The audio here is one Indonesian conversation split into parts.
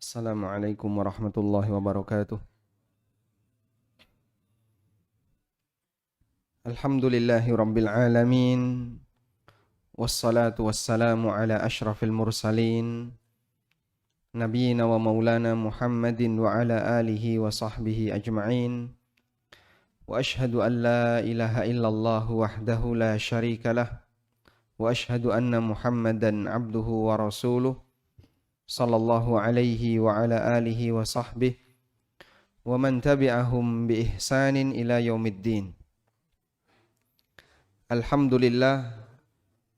Assalamualaikum warahmatullahi wabarakatuh. Alhamdulillahi rabbil alamin. Wassalatu wassalamu ala ashrafil mursalin. Nabiyyina wa maulana Muhammadin wa ala alihi wa sahbihi ajma'in. Wa ashhadu an la ilaha illallah wahdahu la syarika lah. Wa ashhadu anna Muhammadan abduhu wa rasuluh. Sallallahu alaihi wa ala alihi wa sahbihi wa man tabi'ahum bi ihsanin ila yaumiddin. Alhamdulillah,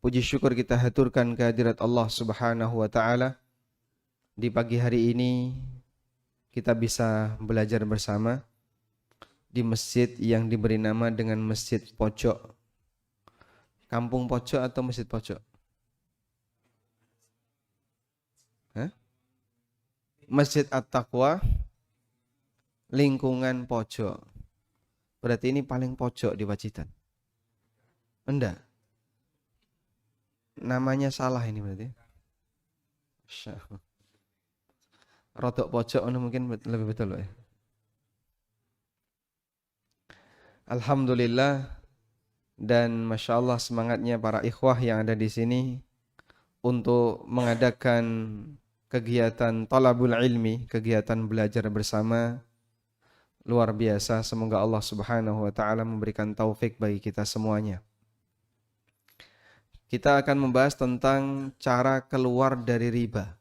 puji syukur kita haturkan kehadirat Allah Subhanahu wa taala. Di pagi hari ini kita bisa belajar bersama di masjid yang diberi nama dengan Masjid Pojok. Kampung Pojok atau Masjid Pojok? Masjid At-Taqwa, lingkungan pojok. Berarti ini paling pojok di Pacitan. Enggak. Namanya salah ini berarti. Rodok pojok mungkin lebih betul ya. Alhamdulillah, dan Masya Allah semangatnya para ikhwah yang ada di sini untuk mengadakan kegiatan talabul ilmi, kegiatan belajar bersama, luar biasa. Semoga Allah Subhanahu wa taala memberikan taufik bagi kita semuanya. Kita akan membahas tentang cara keluar dari riba.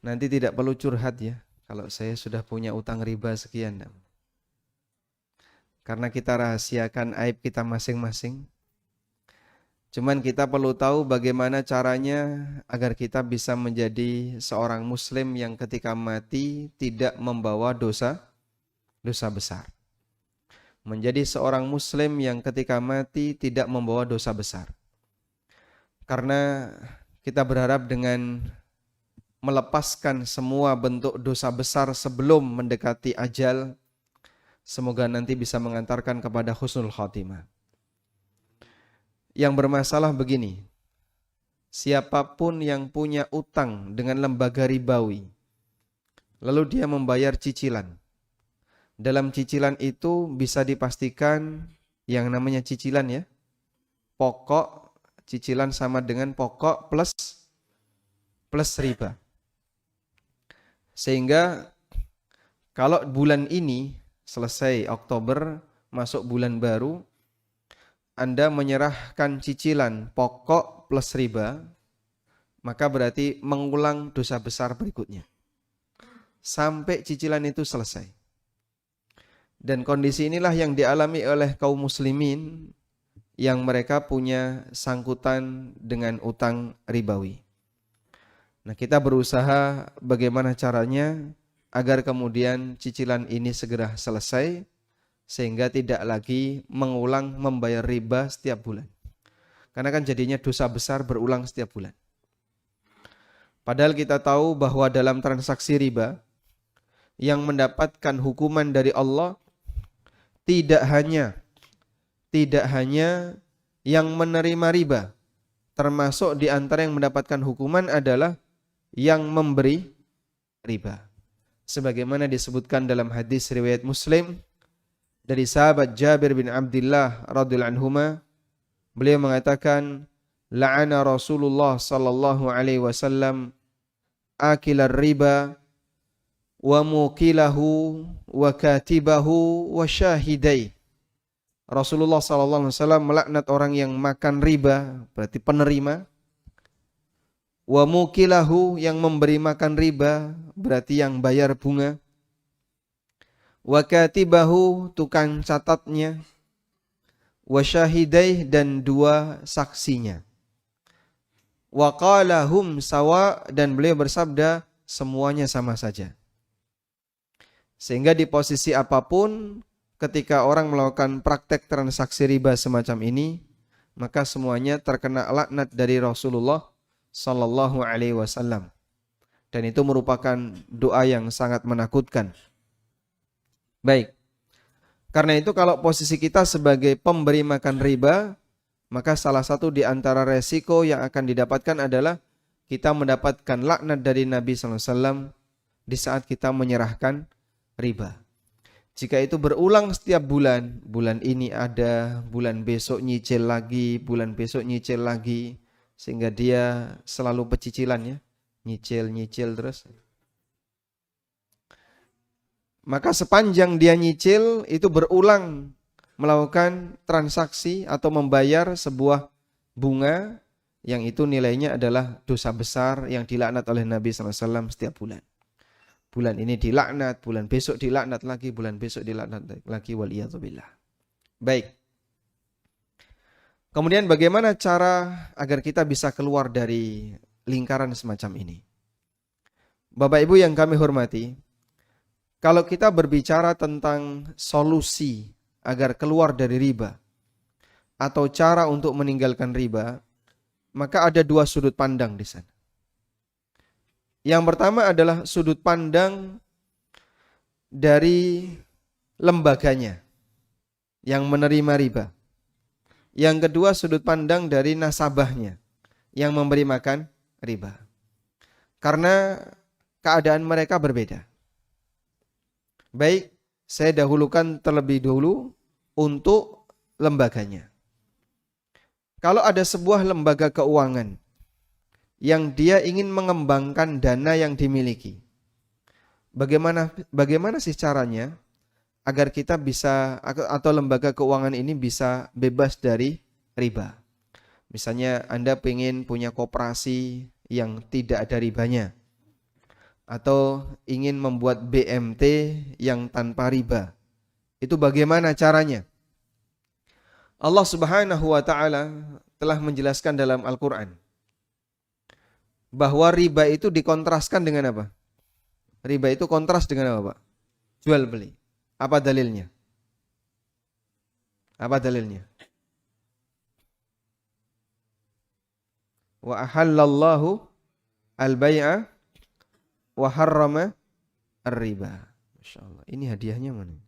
Nanti tidak perlu curhat ya, kalau saya sudah punya utang riba sekian. Karena kita rahasiakan aib kita masing-masing. Cuman kita perlu tahu bagaimana caranya agar kita bisa menjadi seorang muslim yang ketika mati tidak membawa dosa besar. Menjadi seorang muslim yang ketika mati tidak membawa dosa besar. Karena kita berharap dengan melepaskan semua bentuk dosa besar sebelum mendekati ajal, semoga nanti bisa mengantarkan kepada husnul khatimah. Yang bermasalah begini, siapapun yang punya utang dengan lembaga ribawi, lalu dia membayar cicilan. Dalam cicilan itu bisa dipastikan yang namanya cicilan ya, pokok cicilan sama dengan pokok plus riba. Sehingga kalau bulan ini selesai Oktober, masuk bulan baru, Anda menyerahkan cicilan pokok plus riba, maka berarti mengulang dosa besar berikutnya. Sampai cicilan itu selesai. Dan kondisi inilah yang dialami oleh kaum muslimin yang mereka punya sangkutan dengan utang ribawi. Nah, kita berusaha bagaimana caranya agar kemudian cicilan ini segera selesai, sehingga tidak lagi mengulang membayar riba setiap bulan. Karena kan jadinya dosa besar berulang setiap bulan. Padahal kita tahu bahwa dalam transaksi riba, yang mendapatkan hukuman dari Allah tidak hanya yang menerima riba, termasuk di antara yang mendapatkan hukuman adalah yang memberi riba. Sebagaimana disebutkan dalam hadis riwayat Muslim, dari sahabat Jabir bin Abdullah radhiyallahu anhuma, beliau mengatakan, la'ana Rasulullah sallallahu alaihi wasallam akilar riba wa mukilahu wa katibahu wa syahidai. Rasulullah sallallahu alaihi wasallam melaknat orang yang makan riba, berarti penerima. Wa mukilahu, yang memberi makan riba, berarti yang bayar bunga. Wa katibahu, tukang catatnya. Wa syahidai, dan dua saksinya. Wa qala hum sawa, dan beliau bersabda semuanya sama saja. Sehingga di posisi apapun ketika orang melakukan praktek transaksi riba semacam ini, maka semuanya terkena laknat dari Rasulullah sallallahu alaihi wasallam. Dan itu merupakan doa yang sangat menakutkan. Baik. Karena itu kalau posisi kita sebagai pemberi makan riba, maka salah satu di antara resiko yang akan didapatkan adalah kita mendapatkan laknat dari Nabi SAW di saat kita menyerahkan riba. Jika itu berulang setiap bulan, bulan ini ada, bulan besok nyicil lagi, bulan besok nyicil lagi, sehingga dia selalu pecicilan ya, nyicil terus. Maka sepanjang dia nyicil itu berulang melakukan transaksi atau membayar sebuah bunga yang itu nilainya adalah dosa besar yang dilaknat oleh Nabi SAW setiap bulan. Bulan ini dilaknat, bulan besok dilaknat lagi, bulan besok dilaknat lagi, waliyadzubillah. Baik. Kemudian bagaimana cara agar kita bisa keluar dari lingkaran semacam ini? Bapak Ibu yang kami hormati, kalau kita berbicara tentang solusi agar keluar dari riba atau cara untuk meninggalkan riba, maka ada dua sudut pandang di sana. Yang pertama adalah sudut pandang dari lembaganya yang menerima riba. Yang kedua sudut pandang dari nasabahnya yang memberi makan riba. Karena keadaan mereka berbeda. Baik, saya dahulukan terlebih dulu untuk lembaganya. Kalau ada sebuah lembaga keuangan yang dia ingin mengembangkan dana yang dimiliki, bagaimana sih caranya agar kita bisa atau lembaga keuangan ini bisa bebas dari riba? Misalnya Anda ingin punya koperasi yang tidak ada ribanya, atau ingin membuat BMT yang tanpa riba. Itu bagaimana caranya? Allah Subhanahu wa taala telah menjelaskan dalam Al-Qur'an bahwa riba itu dikontraskan dengan apa? Riba itu kontras dengan apa, Pak? Jual beli. Apa dalilnya? Apa dalilnya? Wa ahallallahu al-bai'a wa harrama ar-riba. Masyaallah. Ini hadiahnya mana?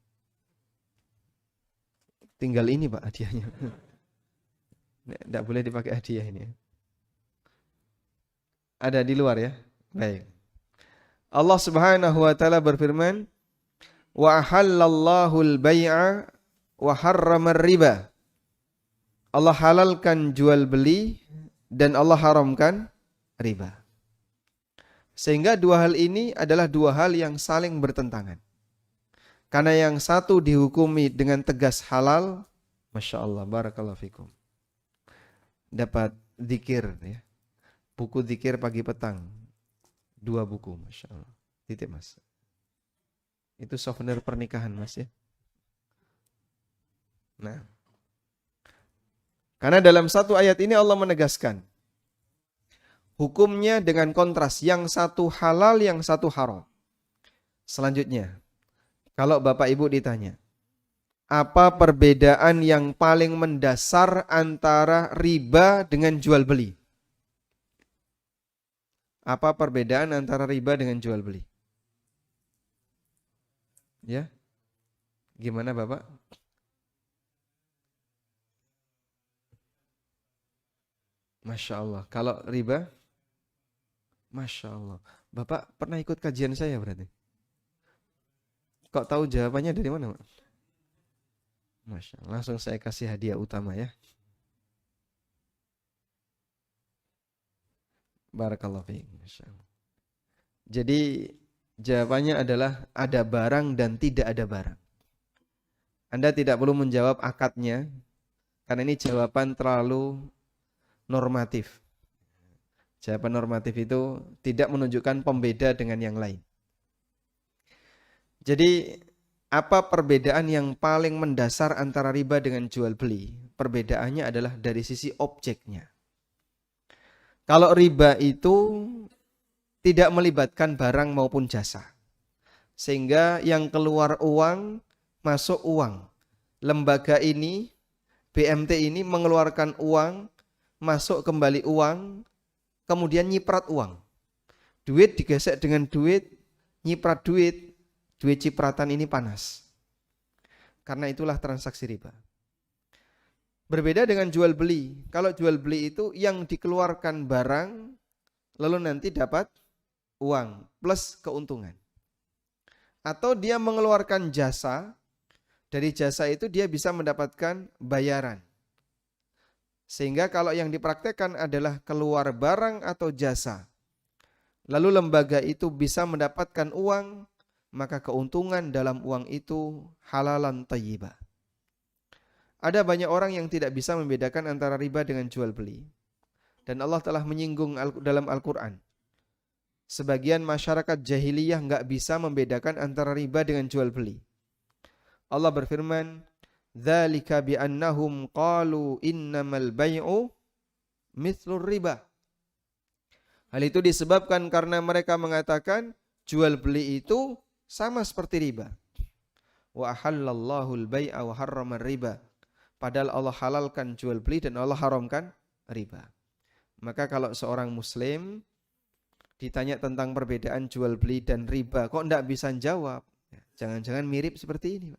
Tinggal ini, Pak, hadiahnya. Tidak boleh dipakai hadiah ini. Ada di luar ya. Baik. Allah Subhanahu wa taala berfirman, "Wa ahallallahu al-bai'a wa harrama ar-riba." Allah halalkan jual beli dan Allah haramkan riba. Sehingga dua hal ini adalah dua hal yang saling bertentangan. Karena yang satu dihukumi dengan tegas halal, Masya Allah, barakallahu fikum. Dapat zikir ya. Buku zikir pagi petang. 2 buku, Masya Allah. Titip Mas. Itu souvenir pernikahan Mas ya. Nah. Karena dalam satu ayat ini Allah menegaskan. Hukumnya dengan kontras. Yang satu halal, yang satu haram. Selanjutnya. Kalau Bapak Ibu ditanya. Apa perbedaan yang paling mendasar antara riba dengan jual beli? Apa perbedaan antara riba dengan jual beli? Ya? Gimana Bapak? Masya Allah. Kalau riba? Masya Allah. Bapak pernah ikut kajian saya berarti? Kok tahu jawabannya dari mana, Pak? Masya Allah. Langsung saya kasih hadiah utama ya. Barakallahu fiik. Masya Allah. Jadi jawabannya adalah ada barang dan tidak ada barang. Anda tidak perlu menjawab akadnya, karena ini jawaban terlalu normatif. Jawaban normatif itu tidak menunjukkan pembeda dengan yang lain. Jadi apa perbedaan yang paling mendasar antara riba dengan jual beli? Perbedaannya adalah dari sisi objeknya. Kalau riba itu tidak melibatkan barang maupun jasa. Sehingga yang keluar uang, masuk uang. Lembaga ini, BMT ini mengeluarkan uang, masuk kembali uang, kemudian nyiprat uang. Duit digesek dengan duit, nyiprat duit, duit cipratan ini panas. Karena itulah transaksi riba. Berbeda dengan jual beli. Kalau jual beli itu yang dikeluarkan barang, lalu nanti dapat uang plus keuntungan. Atau dia mengeluarkan jasa, dari jasa itu dia bisa mendapatkan bayaran. Sehingga kalau yang dipraktekkan adalah keluar barang atau jasa, lalu lembaga itu bisa mendapatkan uang, maka keuntungan dalam uang itu halalan thayyibah. Ada banyak orang yang tidak bisa membedakan antara riba dengan jual beli. Dan Allah telah menyinggung dalam Al-Quran. Sebagian masyarakat jahiliyah nggak bisa membedakan antara riba dengan jual beli. Allah berfirman, "Dzalika bi annahum qalu innamal bai'u mithlur riba." Hal itu disebabkan karena mereka mengatakan jual beli itu sama seperti riba. Wa ahallallahu al-bai'a wa harrama riba. Padahal Allah halalkan jual beli dan Allah haramkan riba. Maka kalau seorang muslim ditanya tentang perbedaan jual beli dan riba, kok enggak bisa jawab? Jangan-jangan mirip seperti ini.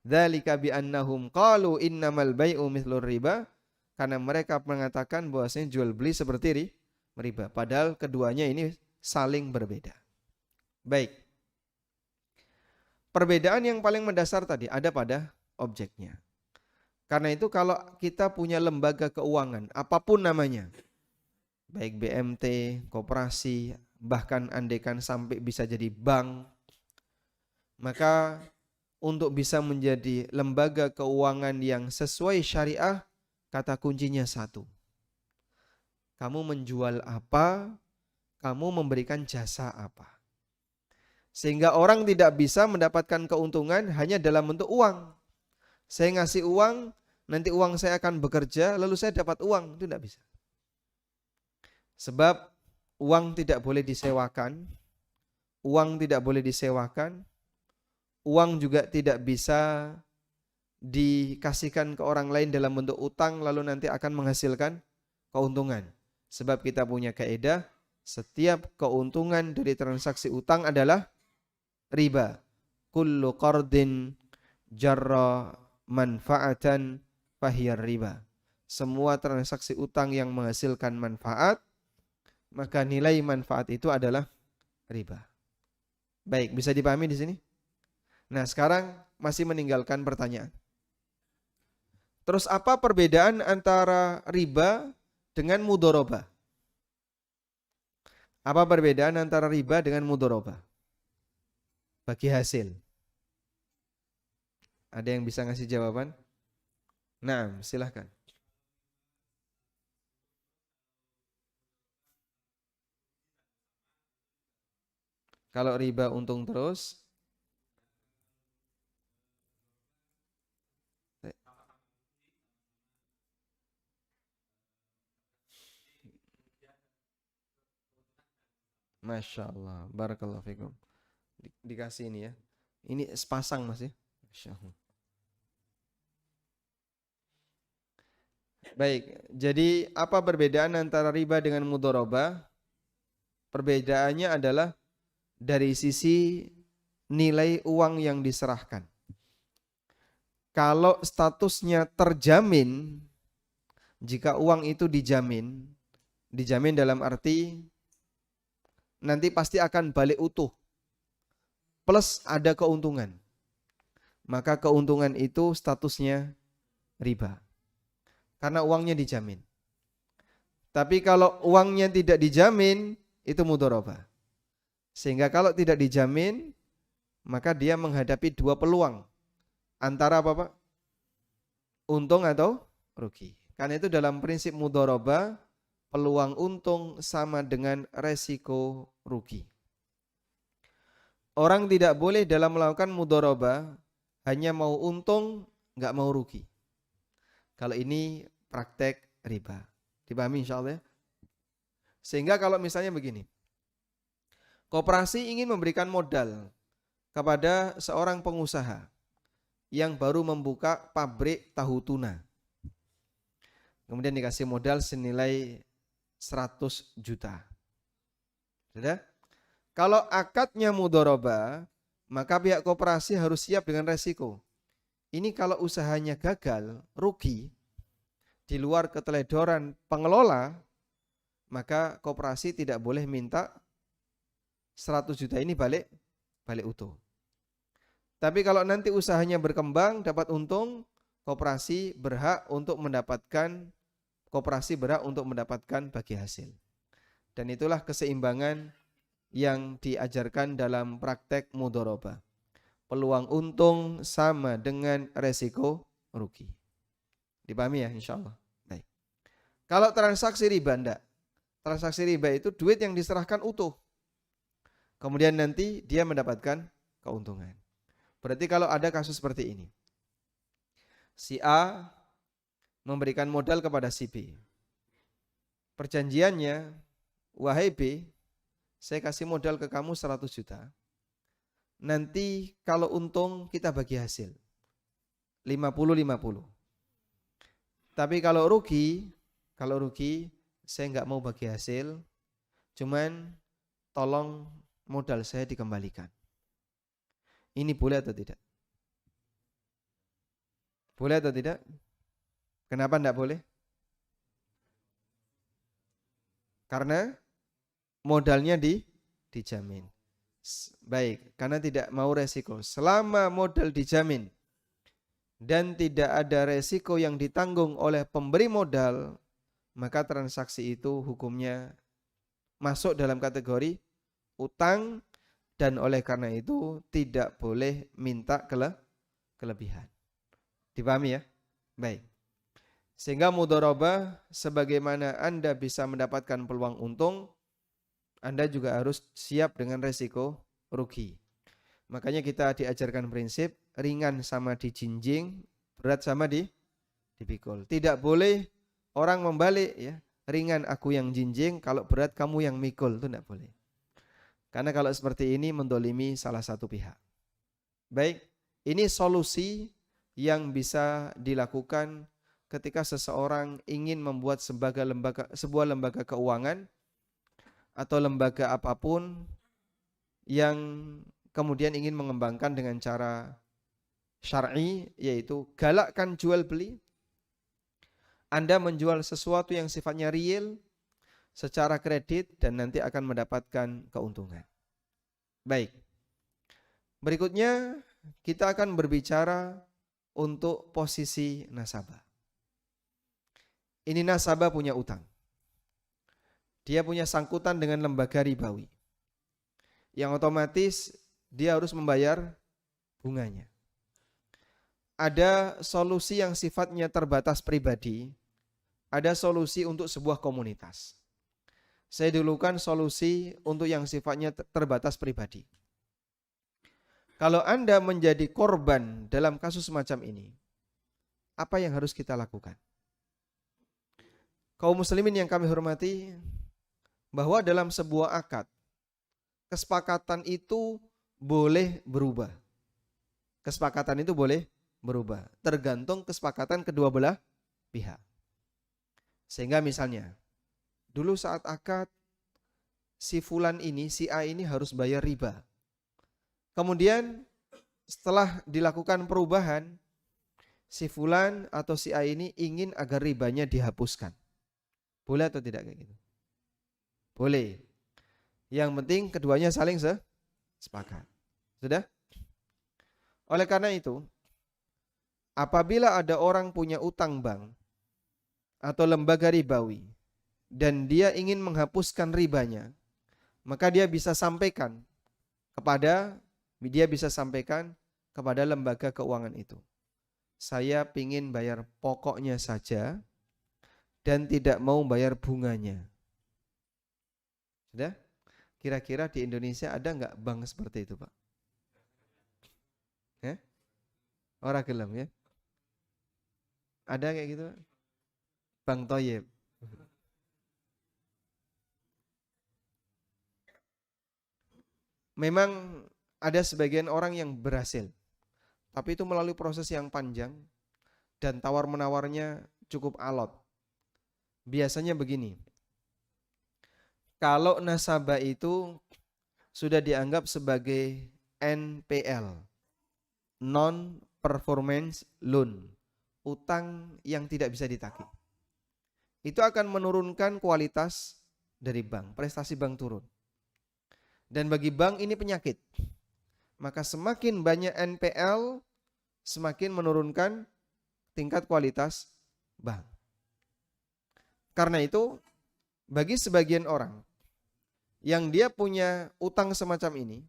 Dzalika bi annahum qalu innamal bai'u mithlur riba, karena mereka mengatakan bahwasanya jual beli seperti riba, padahal keduanya ini saling berbeda. Baik. Perbedaan yang paling mendasar tadi ada pada objeknya. Karena itu kalau kita punya lembaga keuangan, apapun namanya, baik BMT, koperasi, bahkan andaikan sampai bisa jadi bank, maka untuk bisa menjadi lembaga keuangan yang sesuai syariah, kata kuncinya satu. Kamu menjual apa, kamu memberikan jasa apa. Sehingga orang tidak bisa mendapatkan keuntungan hanya dalam bentuk uang. Saya ngasih uang, nanti uang saya akan bekerja, lalu saya dapat uang. Itu tidak bisa. Sebab uang tidak boleh disewakan, uang tidak boleh disewakan, uang juga tidak bisa dikasihkan ke orang lain dalam bentuk utang, lalu nanti akan menghasilkan keuntungan. Sebab kita punya kaidah, setiap keuntungan dari transaksi utang adalah riba. Kullu qardin jarra manfaatan fahiyar riba. Semua transaksi utang yang menghasilkan manfaat, maka nilai manfaat itu adalah riba. Baik, bisa dipahami di sini? Nah, sekarang masih meninggalkan pertanyaan. Terus apa perbedaan antara riba dengan mudharabah? Apa perbedaan antara riba dengan mudharabah? Bagi hasil. Ada yang bisa ngasih jawaban? Nah, silahkan. Kalau riba untung terus, Masya Allah, barakallahu fikum. Dikasih ini ya. Ini sepasang mas ya. Masya Allah. Baik, jadi apa perbedaan antara riba dengan mudharabah? Perbedaannya adalah dari sisi nilai uang yang diserahkan. Kalau statusnya terjamin, jika uang itu dijamin dalam arti nanti pasti akan balik utuh, plus ada keuntungan, maka keuntungan itu statusnya riba. Karena uangnya dijamin. Tapi kalau uangnya tidak dijamin, itu mudharabah. Sehingga kalau tidak dijamin, maka dia menghadapi dua peluang. Antara apa Pak? Untung atau rugi. Karena itu dalam prinsip mudharabah, peluang untung sama dengan resiko rugi. Orang tidak boleh dalam melakukan mudharabah hanya mau untung, nggak mau rugi. Kalau ini praktek riba. Dipahami insya Allah ya? Sehingga kalau misalnya begini, koperasi ingin memberikan modal kepada seorang pengusaha yang baru membuka pabrik tahu tuna. Kemudian dikasih modal senilai 100 juta. Sudah? Kalau akadnya mudharabah, maka pihak koperasi harus siap dengan resiko. Ini kalau usahanya gagal, rugi, di luar keteledoran pengelola, maka koperasi tidak boleh minta 100 juta ini balik utuh. Tapi kalau nanti usahanya berkembang, dapat untung, koperasi berhak untuk mendapatkan bagi hasil. Dan itulah keseimbangan yang diajarkan dalam praktek mudharabah. Peluang untung sama dengan resiko rugi. Dipahami ya insyaallah. Baik. Kalau transaksi riba enggak. Transaksi riba itu duit yang diserahkan utuh. Kemudian nanti dia mendapatkan keuntungan. Berarti kalau ada kasus seperti ini. Si A memberikan modal kepada si B. Perjanjiannya, wahai B, saya kasih modal ke kamu 100 juta. Nanti kalau untung kita bagi hasil. 50-50. Tapi kalau rugi saya nggak mau bagi hasil. Cuman tolong modal saya dikembalikan. Ini boleh atau tidak? Boleh atau tidak? Kenapa enggak boleh? Karena modalnya dijamin. Baik, karena tidak mau resiko. Selama modal dijamin dan tidak ada resiko yang ditanggung oleh pemberi modal, maka transaksi itu hukumnya masuk dalam kategori utang dan oleh karena itu tidak boleh minta kelebihan. Dipahami ya? Baik. Sehingga mudharabah sebagaimana Anda bisa mendapatkan peluang untung, Anda juga harus siap dengan resiko rugi. Makanya kita diajarkan prinsip ringan sama dijinjing, berat sama dipikul. Tidak boleh orang membalik ya, ringan aku yang jinjing, kalau berat kamu yang mikul, itu tidak boleh. Karena kalau seperti ini mendolimi salah satu pihak. Baik, ini solusi yang bisa dilakukan ketika seseorang ingin membuat sebuah lembaga keuangan atau lembaga apapun yang kemudian ingin mengembangkan dengan cara syar'i, yaitu galakkan jual beli. Anda menjual sesuatu yang sifatnya real secara kredit dan nanti akan mendapatkan keuntungan. Baik. Berikutnya kita akan berbicara untuk posisi nasabah. Ini nasabah punya utang. Dia punya sangkutan dengan lembaga ribawi. Yang otomatis dia harus membayar bunganya. Ada solusi yang sifatnya terbatas pribadi, ada solusi untuk sebuah komunitas. Saya dulukan solusi untuk yang sifatnya terbatas pribadi. Kalau Anda menjadi korban dalam kasus semacam ini, apa yang harus kita lakukan? Kaum muslimin yang kami hormati, bahwa dalam sebuah akad, kesepakatan itu boleh berubah. Kesepakatan itu boleh berubah, tergantung kesepakatan kedua belah pihak. Sehingga misalnya, dulu saat akad, si fulan ini, si A ini harus bayar riba. Kemudian setelah dilakukan perubahan, si fulan atau si A ini ingin agar ribanya dihapuskan. Boleh atau tidak kayak gitu? Boleh. Yang penting keduanya saling sepakat. Sudah? Oleh karena itu, apabila ada orang punya utang bank atau lembaga ribawi dan dia ingin menghapuskan ribanya, maka dia bisa sampaikan kepada lembaga keuangan itu. Saya ingin bayar pokoknya saja dan tidak mau bayar bunganya. Sudah? Kira-kira di Indonesia ada nggak bank seperti itu, Pak? Ya? Orang gelem ya? Ada kayak gitu, Pak? Bank Toyib. Memang ada sebagian orang yang berhasil, tapi itu melalui proses yang panjang dan tawar-menawarnya cukup alot. Biasanya begini, kalau nasabah itu sudah dianggap sebagai NPL, non-performance loan, utang yang tidak bisa ditagih, itu akan menurunkan kualitas dari bank, prestasi bank turun. Dan bagi bank ini penyakit. Maka semakin banyak NPL, semakin menurunkan tingkat kualitas bank. Karena itu, bagi sebagian orang yang dia punya utang semacam ini,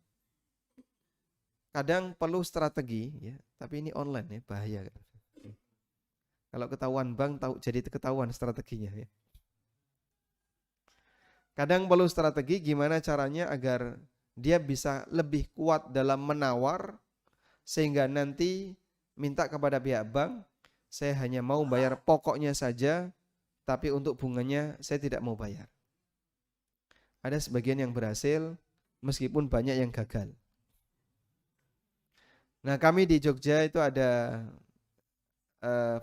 kadang perlu strategi, ya, tapi ini online ya, bahaya. Kalau ketahuan bank, jadi ketahuan strateginya. Ya. Kadang perlu strategi gimana caranya agar dia bisa lebih kuat dalam menawar, sehingga nanti minta kepada pihak bank, saya hanya mau bayar pokoknya saja, tapi untuk bunganya saya tidak mau bayar. Ada sebagian yang berhasil, meskipun banyak yang gagal. Nah, kami di Jogja itu ada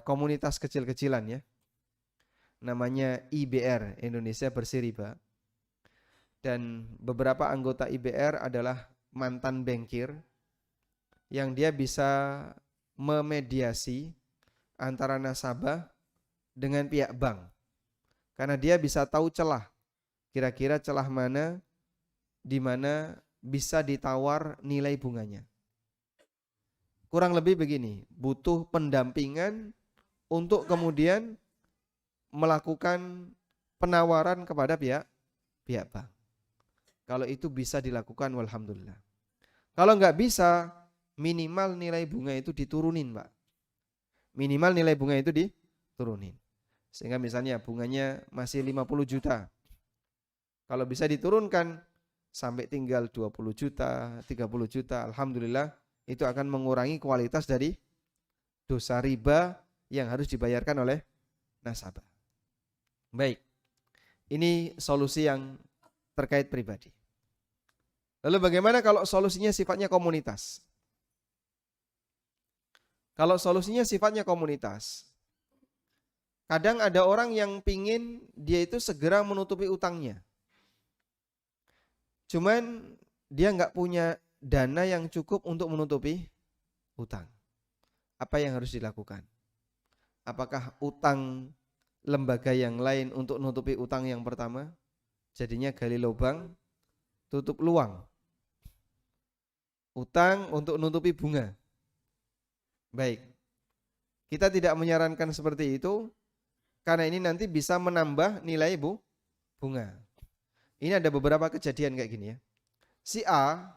komunitas kecil-kecilan ya. Namanya IBR, Indonesia Bersih Riba. Dan beberapa anggota IBR adalah mantan bankir yang dia bisa memediasi antara nasabah dengan pihak bank. Karena dia bisa tahu celah. Kira-kira celah mana di mana bisa ditawar nilai bunganya. Kurang lebih begini, butuh pendampingan untuk kemudian melakukan penawaran kepada pihak bank. Kalau itu bisa dilakukan, walhamdulillah. Kalau nggak bisa, minimal nilai bunga itu diturunin, Pak. Minimal nilai bunga itu diturunin. Sehingga misalnya bunganya masih 50 juta. Kalau bisa diturunkan sampai tinggal 20 juta, 30 juta, alhamdulillah itu akan mengurangi kualitas dari dosa riba yang harus dibayarkan oleh nasabah. Baik, ini solusi yang terkait pribadi. Lalu bagaimana kalau solusinya sifatnya komunitas? Kalau solusinya sifatnya komunitas, kadang ada orang yang pingin dia itu segera menutupi utangnya. Cuman dia nggak punya dana yang cukup untuk menutupi utang. Apa yang harus dilakukan? Apakah utang lembaga yang lain untuk menutupi utang yang pertama? Jadinya gali lubang, tutup luang. Utang untuk menutupi bunga. Baik. Kita tidak menyarankan seperti itu karena ini nanti bisa menambah nilai bunga. Ini ada beberapa kejadian kayak gini ya. Si A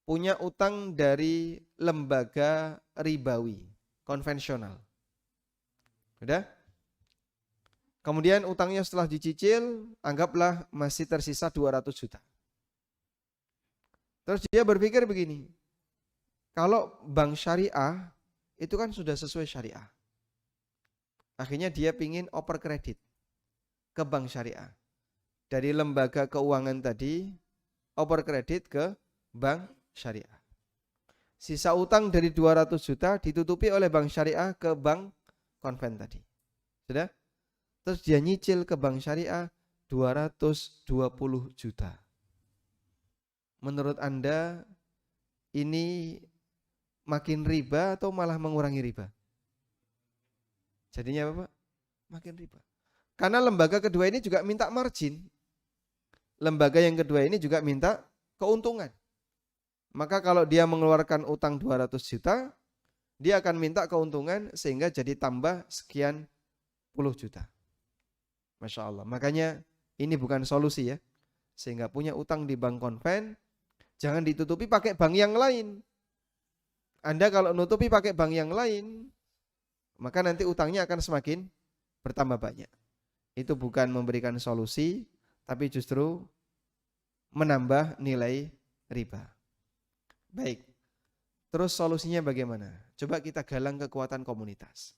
punya utang dari lembaga ribawi konvensional. Udah? Kemudian utangnya setelah dicicil, anggaplah masih tersisa 200 juta. Terus dia berpikir begini, kalau bank syariah itu kan sudah sesuai syariah. Akhirnya dia pingin oper kredit ke bank syariah. Dari lembaga keuangan tadi, oper kredit ke bank syariah. Sisa utang dari 200 juta ditutupi oleh bank syariah ke bank konven tadi. Sudah? Terus dia nyicil ke bank syariah 220 juta. Menurut Anda ini makin riba atau malah mengurangi riba? Jadinya apa, Pak? Makin riba. Karena lembaga kedua ini juga minta margin. Lembaga yang kedua ini juga minta keuntungan. Maka kalau dia mengeluarkan utang 200 juta, dia akan minta keuntungan sehingga jadi tambah sekian puluh juta. Masya Allah. Makanya ini bukan solusi ya. Sehingga punya utang di bank konven, jangan ditutupi pakai bank yang lain. Anda kalau nutupi pakai bank yang lain, maka nanti utangnya akan semakin bertambah banyak. Itu bukan memberikan solusi, tapi justru menambah nilai riba. Baik, terus solusinya bagaimana? Coba kita galang kekuatan komunitas.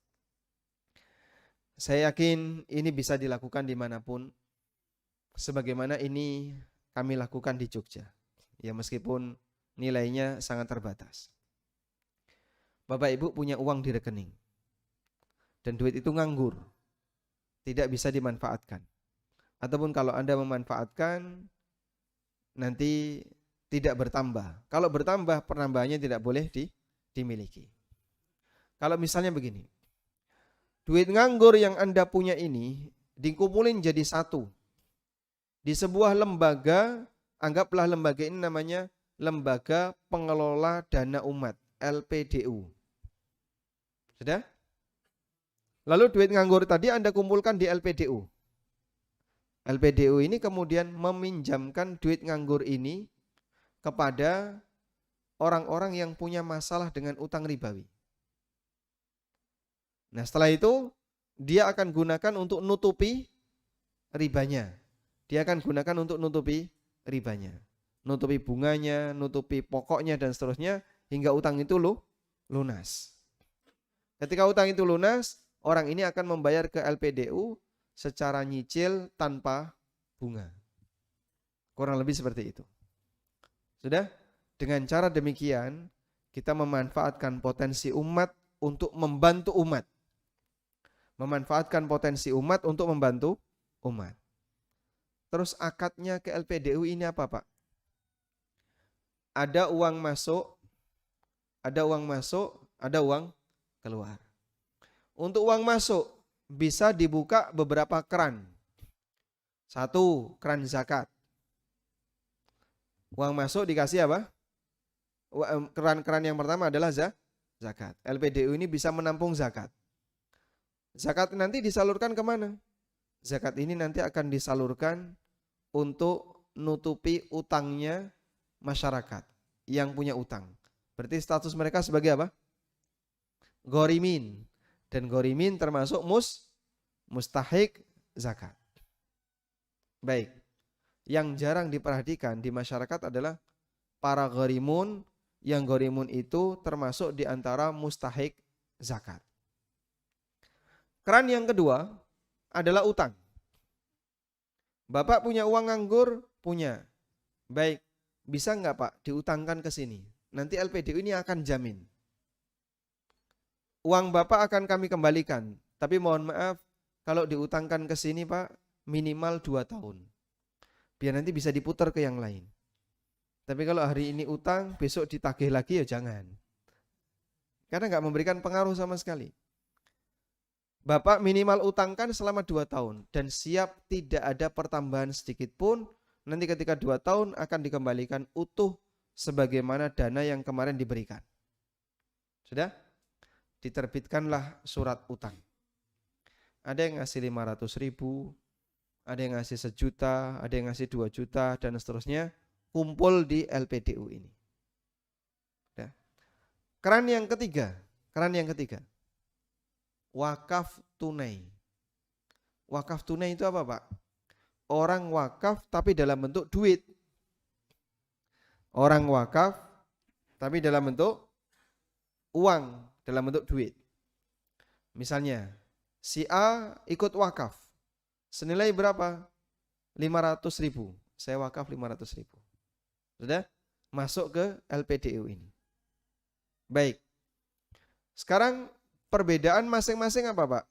Saya yakin ini bisa dilakukan dimanapun, sebagaimana ini kami lakukan di Jogja. Ya meskipun nilainya sangat terbatas. Bapak Ibu punya uang di rekening, dan duit itu nganggur, tidak bisa dimanfaatkan. Ataupun kalau Anda memanfaatkan, nanti tidak bertambah. Kalau bertambah, penambahannya tidak boleh dimiliki. Kalau misalnya begini, duit nganggur yang Anda punya ini dikumpulin jadi satu. di sebuah lembaga, anggaplah lembaga ini namanya Lembaga Pengelola Dana Umat, LPDU. Sudah? Lalu duit nganggur tadi Anda kumpulkan di LPDU. LPDU ini kemudian meminjamkan duit nganggur ini kepada orang-orang yang punya masalah dengan utang ribawi. Nah, setelah itu dia akan gunakan untuk nutupi ribanya. Dia akan gunakan untuk nutupi ribanya. Nutupi bunganya, nutupi pokoknya dan seterusnya hingga utang itu lunas. Ketika utang itu lunas, orang ini akan membayar ke LPDU secara nyicil tanpa bunga. Kurang lebih seperti itu. Sudah? Dengan cara demikian, kita memanfaatkan potensi umat untuk membantu umat. Memanfaatkan potensi umat untuk membantu umat. Terus akadnya ke LPDU ini apa, Pak? Ada uang masuk, ada uang keluar. Untuk uang masuk bisa dibuka beberapa keran. Satu, keran zakat. Uang masuk dikasih apa? Keran-keran yang pertama adalah zakat. LPDU ini bisa menampung zakat. Zakat nanti disalurkan kemana? Zakat ini nanti akan disalurkan untuk nutupi utangnya masyarakat yang punya utang. Berarti status mereka sebagai apa? Ghorimin. Dan ghorimin termasuk mustahik zakat. Baik. Yang jarang diperhatikan di masyarakat adalah para ghorimun. Yang ghorimun itu termasuk di antara mustahik zakat. Keran yang kedua adalah utang. Bapak punya uang nganggur? Punya. Baik. Bisa enggak Pak diutangkan ke sini? Nanti LPDU ini akan jamin. Uang Bapak akan kami kembalikan. Tapi mohon maaf, kalau diutangkan ke sini Pak, minimal 2 tahun. Biar nanti bisa diputar ke yang lain. Tapi kalau hari ini utang, besok ditagih lagi ya jangan. Karena enggak memberikan pengaruh sama sekali. Bapak minimal utangkan selama 2 tahun. Dan siap tidak ada pertambahan sedikit pun. Nanti ketika 2 tahun akan dikembalikan utuh sebagaimana dana yang kemarin diberikan. Sudah? Diterbitkanlah surat utang. Ada yang ngasih 500.000, ada yang ngasih 1 juta, ada yang ngasih 2 juta, dan seterusnya. Kumpul di LPDU ini. Sudah? Keran yang ketiga. Wakaf tunai. Wakaf tunai itu apa Pak? Orang wakaf tapi dalam bentuk duit. Orang wakaf tapi dalam bentuk uang, dalam bentuk duit. Misalnya, si A ikut wakaf. Senilai berapa? 500.000. Saya wakaf 500.000. Sudah? Masuk ke LPDU ini. Baik. Sekarang perbedaan masing-masing apa Pak?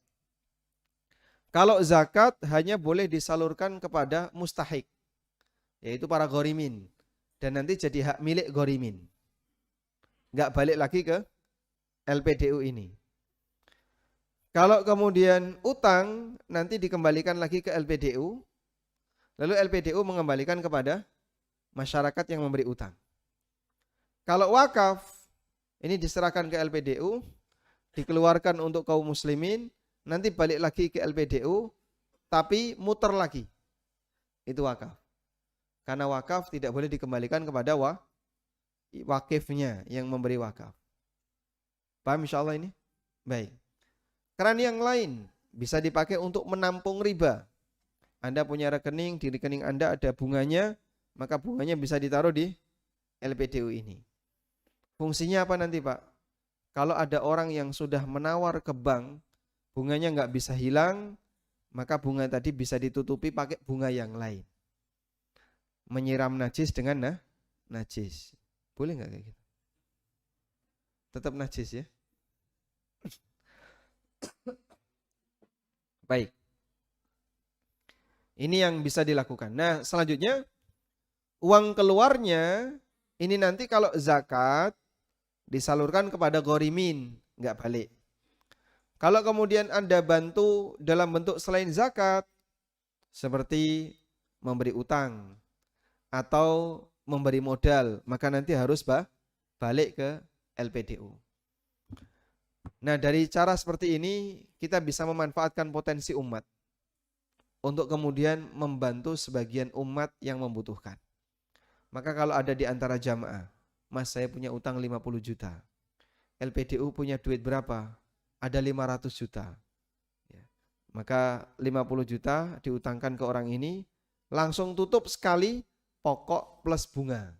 Kalau zakat hanya boleh disalurkan kepada mustahik, yaitu para ghorimin. Dan nanti jadi hak milik ghorimin. Enggak balik lagi ke LPDU ini. Kalau kemudian utang, nanti dikembalikan lagi ke LPDU. Lalu LPDU mengembalikan kepada masyarakat yang memberi utang. Kalau wakaf, ini diserahkan ke LPDU, dikeluarkan untuk kaum muslimin, nanti balik lagi ke LPDU, tapi muter lagi. Itu wakaf. Karena wakaf tidak boleh dikembalikan kepada wakifnya yang memberi wakaf. Paham insyaallah ini? Baik. Keran yang lain bisa dipakai untuk menampung riba. Anda punya rekening, di rekening Anda ada bunganya, maka bunganya bisa ditaruh di LPDU ini. Fungsinya apa nanti Pak? Kalau ada orang yang sudah menawar ke bank, bunganya nggak bisa hilang, maka bunga tadi bisa ditutupi pakai bunga yang lain. Menyiram najis dengan najis. Boleh nggak kayak gitu? Tetap najis ya. Baik. Ini yang bisa dilakukan. Nah, selanjutnya uang keluarnya ini nanti kalau zakat disalurkan kepada ghorimin, nggak balik. Kalau kemudian Anda bantu dalam bentuk selain zakat, seperti memberi utang atau memberi modal, maka nanti harus balik ke LPDU. Nah, dari cara seperti ini kita bisa memanfaatkan potensi umat untuk kemudian membantu sebagian umat yang membutuhkan. Maka kalau ada di antara jamaah, Mas saya punya utang 50 juta, LPDU punya duit berapa? Ada 500 juta. Ya. Maka 50 juta diutangkan ke orang ini, langsung tutup sekali pokok plus bunga.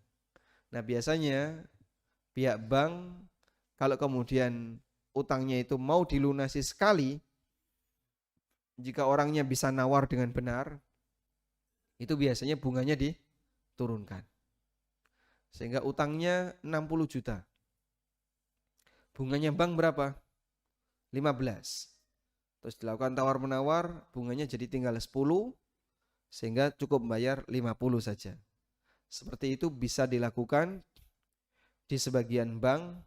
Nah biasanya pihak bank kalau kemudian utangnya itu mau dilunasi sekali, jika orangnya bisa nawar dengan benar, itu biasanya bunganya diturunkan. Sehingga utangnya 60 juta. Bunganya bank berapa? 15. Terus dilakukan tawar-menawar, bunganya jadi tinggal 10, sehingga cukup membayar 50 saja. Seperti itu bisa dilakukan di sebagian bank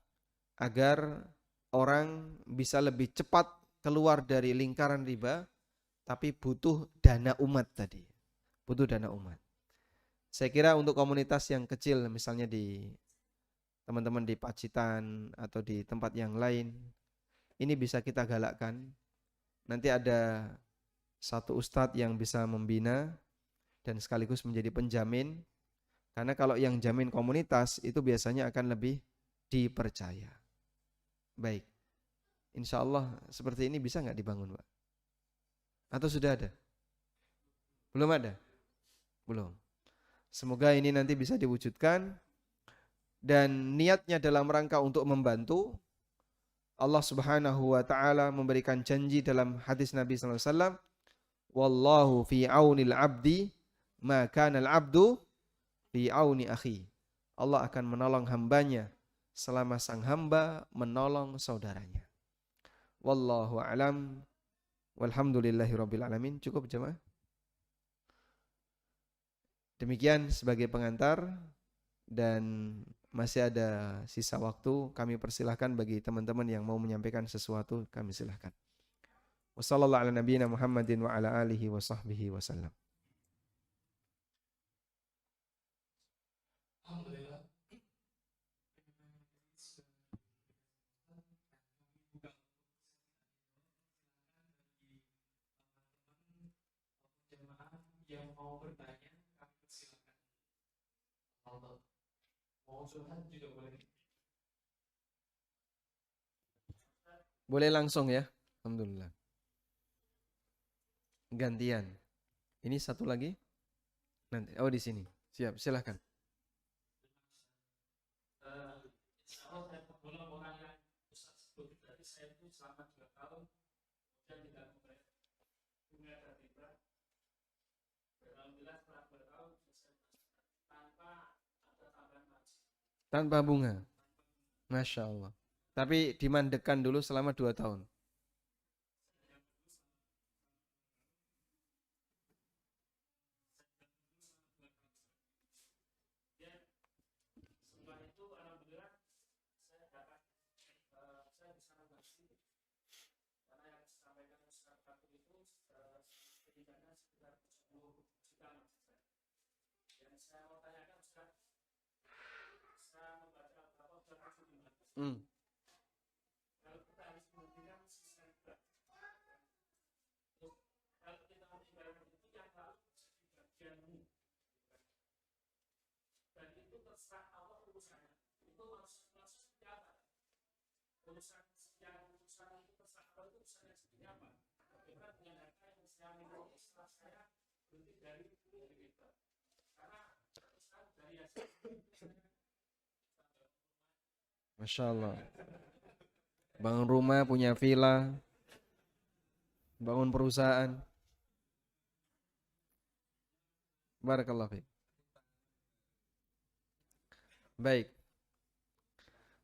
agar orang bisa lebih cepat keluar dari lingkaran riba, tapi butuh dana umat tadi. Butuh dana umat. Saya kira untuk komunitas yang kecil, misalnya di teman-teman di Pacitan atau di tempat yang lain, ini bisa kita galakkan. Nanti ada satu ustadz yang bisa membina dan sekaligus menjadi penjamin. Karena kalau yang jamin komunitas itu biasanya akan lebih dipercaya. Baik, insya Allah seperti ini bisa nggak dibangun, Pak? Atau sudah ada? Belum ada? Belum. Semoga ini nanti bisa diwujudkan dan niatnya dalam rangka untuk membantu. Allah Subhanahu wa taala memberikan janji dalam hadis Nabi sallallahu alaihi wasallam, "Wallahu fi aunil 'abdi ma kana al-'abdu fi auni akhi." Allah akan menolong hambanya selama sang hamba menolong saudaranya. Wallahu a'lam. Walhamdulillahirabbil alamin. Cukup jemaah. Demikian sebagai pengantar dan masih ada sisa waktu, kami persilahkan bagi teman-teman yang mau menyampaikan sesuatu, kami silahkan. Wassallallahu ala nabiyina Muhammadin wa ala alihi wa sahbihi wasallam. Alhamdulillah. Jemaah yang mau bertanya, kami persilakan. Mau curhat juga boleh. Boleh langsung ya. Alhamdulillah. Gantian. Ini satu lagi. Nanti. Oh di sini. Siap, silahkan. Insya Allah saya tergolong orang yang Ustaz sebut tadi, saya itu selama 2 tahun kemudian tidak membayar bunga dan riba. Alhamdulillah setelah 2 tahun saya tanpa ada tambahan margin. Tanpa bunga. Masya Allah. Tapi dimandekan dulu selama 2 tahun. Setelah itu alhamdulillah saya dapat saya bisa ngasih karena yang disampaikan Ustaz Fatul itu setidaknya sekitar 70 juta maksud saya. Yang saya mau tanyakan Ustaz, saya membaca beberapa surat Al-Quran. Kalau kita harus memberikan sisa riba, kalau kita meninggalkan itu yang lalu jadi bagianmu, dan itu terserah Allah urusannya. Itu maksudnya seperti apa? Urusan itu terserah Allah itu urusannya seperti apa? Bagaimana dengan harta yang saya miliki setelah saya berhenti dari kita? Karena urusan dari hasil Masya Allah. Bangun rumah, punya villa, bangun perusahaan. Barakallahu fiik. Baik.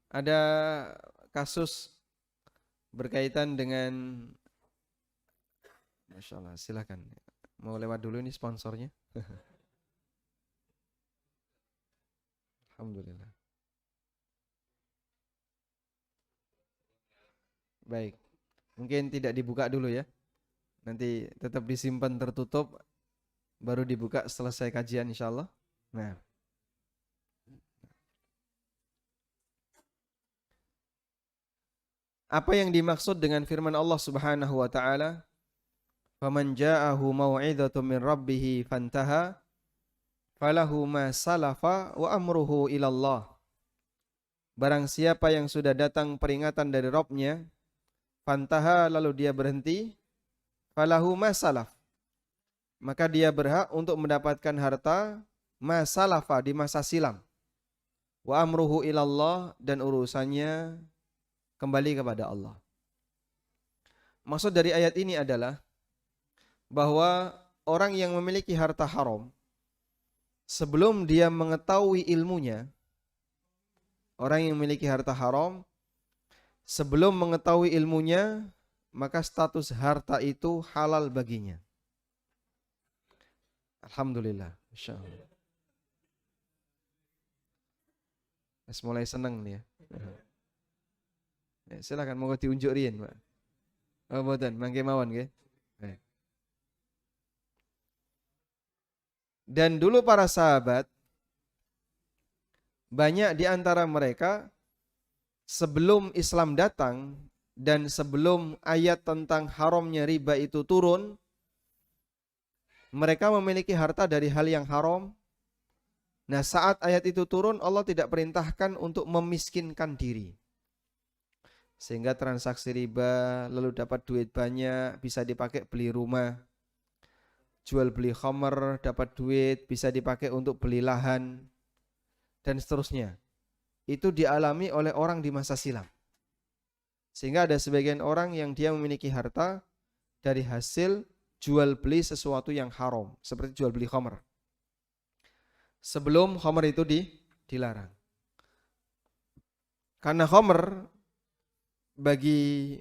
Ada kasus berkaitan dengan Masya Allah, silakan. Mau lewat dulu ini sponsornya. Alhamdulillah. Baik. Mungkin tidak dibuka dulu ya. Nanti tetap disimpan tertutup. baru dibuka selesai kajian insyaallah. Nah, apa yang dimaksud dengan firman Allah Subhanahu wa taala, "Faman ja'ahu mau'izatun min rabbih fantaha, falahu ma salafa wa amruhu ilallah." Barang siapa yang sudah datang peringatan dari Rabb-Nya, fantaha lalu dia berhenti, falahu ma salaf. Maka dia berhak untuk mendapatkan harta ma salafa di masa silam. Wa amruhu ilallah dan urusannya kembali kepada Allah. Maksud dari ayat ini adalah bahwa orang yang memiliki harta haram sebelum dia mengetahui ilmunya, orang yang memiliki harta haram sebelum mengetahui ilmunya, maka status harta itu halal baginya. Alhamdulillah, insyaallah. Mulai senang nih ya. Ya, silakan mau diunjuk riyen, Pak. Oh, mboten, mangke mawon nggih. Dan dulu para sahabat banyak di antara mereka sebelum Islam datang dan sebelum ayat tentang haramnya riba itu turun, mereka memiliki harta dari hal yang haram. Nah, saat ayat itu turun, Allah tidak perintahkan untuk memiskinkan diri. Sehingga transaksi riba, lalu dapat duit banyak, bisa dipakai beli rumah. Jual beli khamr, dapat duit, bisa dipakai untuk beli lahan, dan seterusnya. Itu dialami oleh orang di masa silam. Sehingga ada sebagian orang yang dia memiliki harta dari hasil jual beli sesuatu yang haram, seperti jual beli khamr. Sebelum khamr itu dilarang. Karena khamr bagi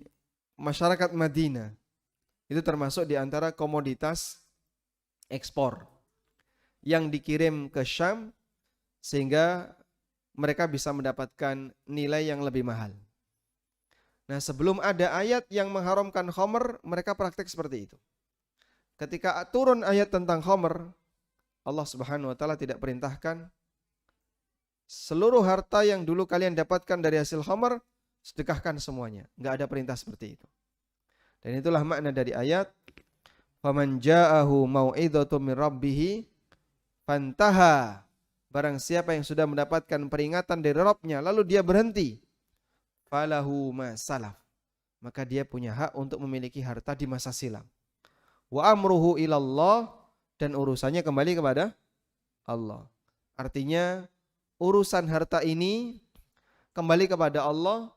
masyarakat Madinah itu termasuk di antara komoditas ekspor yang dikirim ke Syam sehingga mereka bisa mendapatkan nilai yang lebih mahal. Nah, sebelum ada ayat yang mengharamkan khamr, mereka praktek seperti itu. Ketika turun ayat tentang khamr, Allah Subhanahu wa taala tidak perintahkan seluruh harta yang dulu kalian dapatkan dari hasil khamr sedekahkan semuanya. Enggak ada perintah seperti itu. Dan itulah makna dari ayat faman ja'ahu mau'izatun min rabbih fantaha. Barang siapa yang sudah mendapatkan peringatan dari Rabb-Nya lalu dia berhenti, falahu ma salaf. Maka dia punya hak untuk memiliki harta di masa silam. Wa amruhu ilallah dan urusannya kembali kepada Allah. Artinya urusan harta ini kembali kepada Allah.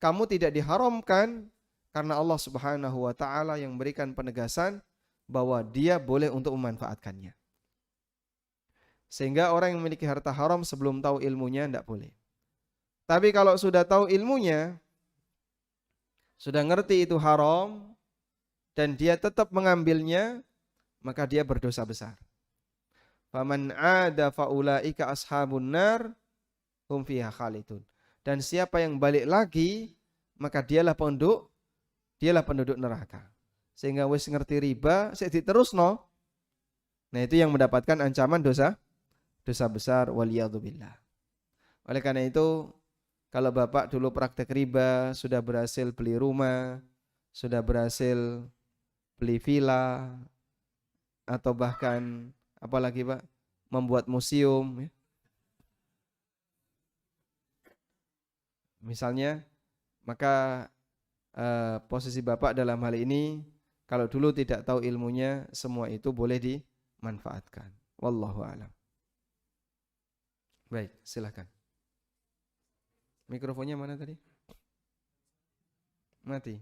Kamu tidak diharamkan karena Allah Subhanahu wa taala yang berikan penegasan bahwa dia boleh untuk memanfaatkannya. Sehingga orang yang memiliki harta haram sebelum tahu ilmunya tidak boleh. Tapi kalau sudah tahu ilmunya, sudah ngerti itu haram dan dia tetap mengambilnya, maka dia berdosa besar. Faman 'ada faulaika ashabun nar hum fiha khalidun. Dan siapa yang balik lagi, maka dialah penduduk neraka. Sehingga wis ngerti riba, sik diterusno. Nah, itu yang mendapatkan ancaman dosa besar waliyadzubillah. Oleh karena itu, kalau Bapak dulu praktek riba, sudah berhasil beli rumah, sudah berhasil beli villa, atau bahkan apalagi Pak, membuat museum, misalnya, maka posisi Bapak dalam hal ini, kalau dulu tidak tahu ilmunya, semua itu boleh dimanfaatkan. Wallahu a'lam. Baik, silakan. Mikrofonnya mana tadi? Mati.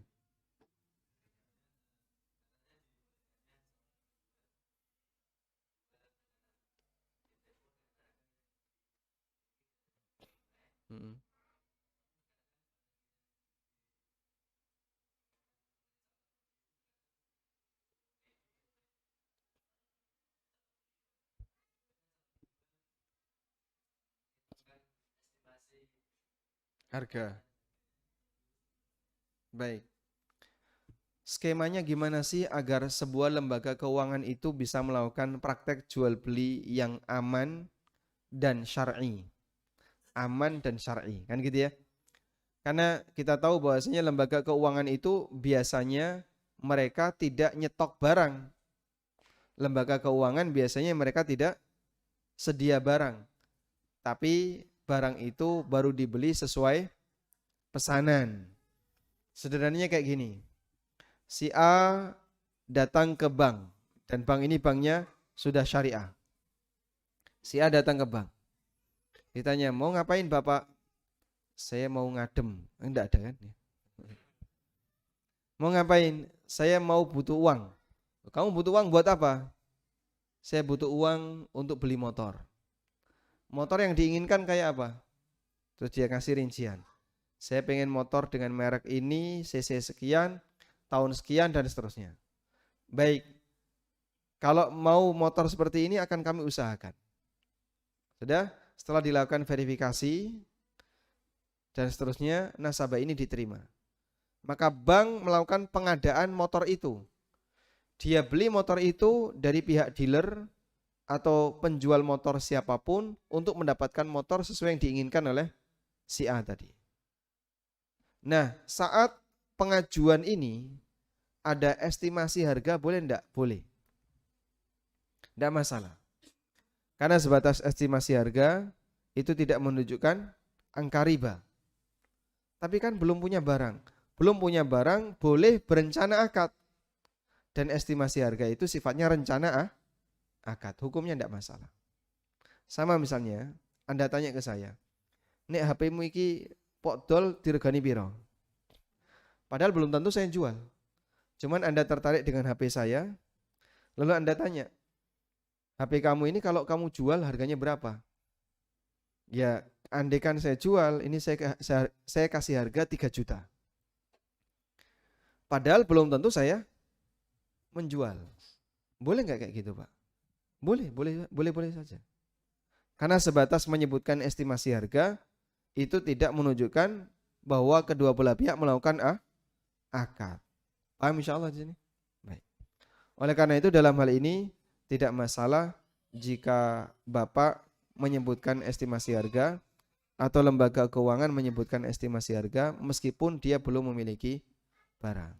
Harga. Baik. skemanya gimana sih agar sebuah lembaga keuangan itu bisa melakukan praktek jual beli yang aman dan syar'i? Aman dan syar'i, kan gitu ya. Karena kita tahu bahwasanya lembaga keuangan itu biasanya mereka tidak nyetok barang. Lembaga keuangan biasanya mereka tidak sedia barang, tapi barang itu baru dibeli sesuai pesanan. Sederhananya kayak gini. Si A datang ke bank dan bank ini banknya sudah syariah. Si A datang ke bank. Ditanya, "Mau ngapain Bapak?" "Saya mau ngadem." Enggak ada kan? "Mau ngapain?" "Saya mau butuh uang." "Kamu butuh uang buat apa?" "Saya butuh uang untuk beli motor." "Motor yang diinginkan kayak apa?" Terus dia kasih rincian. "Saya pengen motor dengan merek ini, cc sekian, tahun sekian dan seterusnya." "Baik, kalau mau motor seperti ini akan kami usahakan." Sudah, setelah dilakukan verifikasi dan seterusnya, nasabah ini diterima. Maka bank melakukan pengadaan motor itu. Dia beli motor itu dari pihak dealer atau penjual motor siapapun untuk mendapatkan motor sesuai yang diinginkan oleh si A tadi. Nah, saat pengajuan ini ada estimasi harga, boleh enggak? Boleh. Enggak masalah. Karena sebatas estimasi harga itu tidak menunjukkan angka riba. Tapi kan belum punya barang. Belum punya barang boleh berencana akad. Dan estimasi harga itu sifatnya rencana akad. Hukumnya enggak masalah. Sama misalnya, Anda tanya ke saya, "Nek HP-mu iki pok dol diregani piro?" Padahal belum tentu saya jual. Cuman Anda tertarik dengan HP saya, lalu Anda tanya, "HP kamu ini kalau kamu jual harganya berapa?" Ya, andaikan saya jual, ini saya kasih harga 3 juta. Padahal belum tentu saya menjual. Boleh nggak kayak gitu, Pak? Boleh saja. Karena sebatas menyebutkan estimasi harga, itu tidak menunjukkan bahwa kedua belah pihak melakukan akad. Paham insya Allah di sini? Baik. Oleh karena itu dalam hal ini tidak masalah jika Bapak menyebutkan estimasi harga atau lembaga keuangan menyebutkan estimasi harga meskipun dia belum memiliki barang.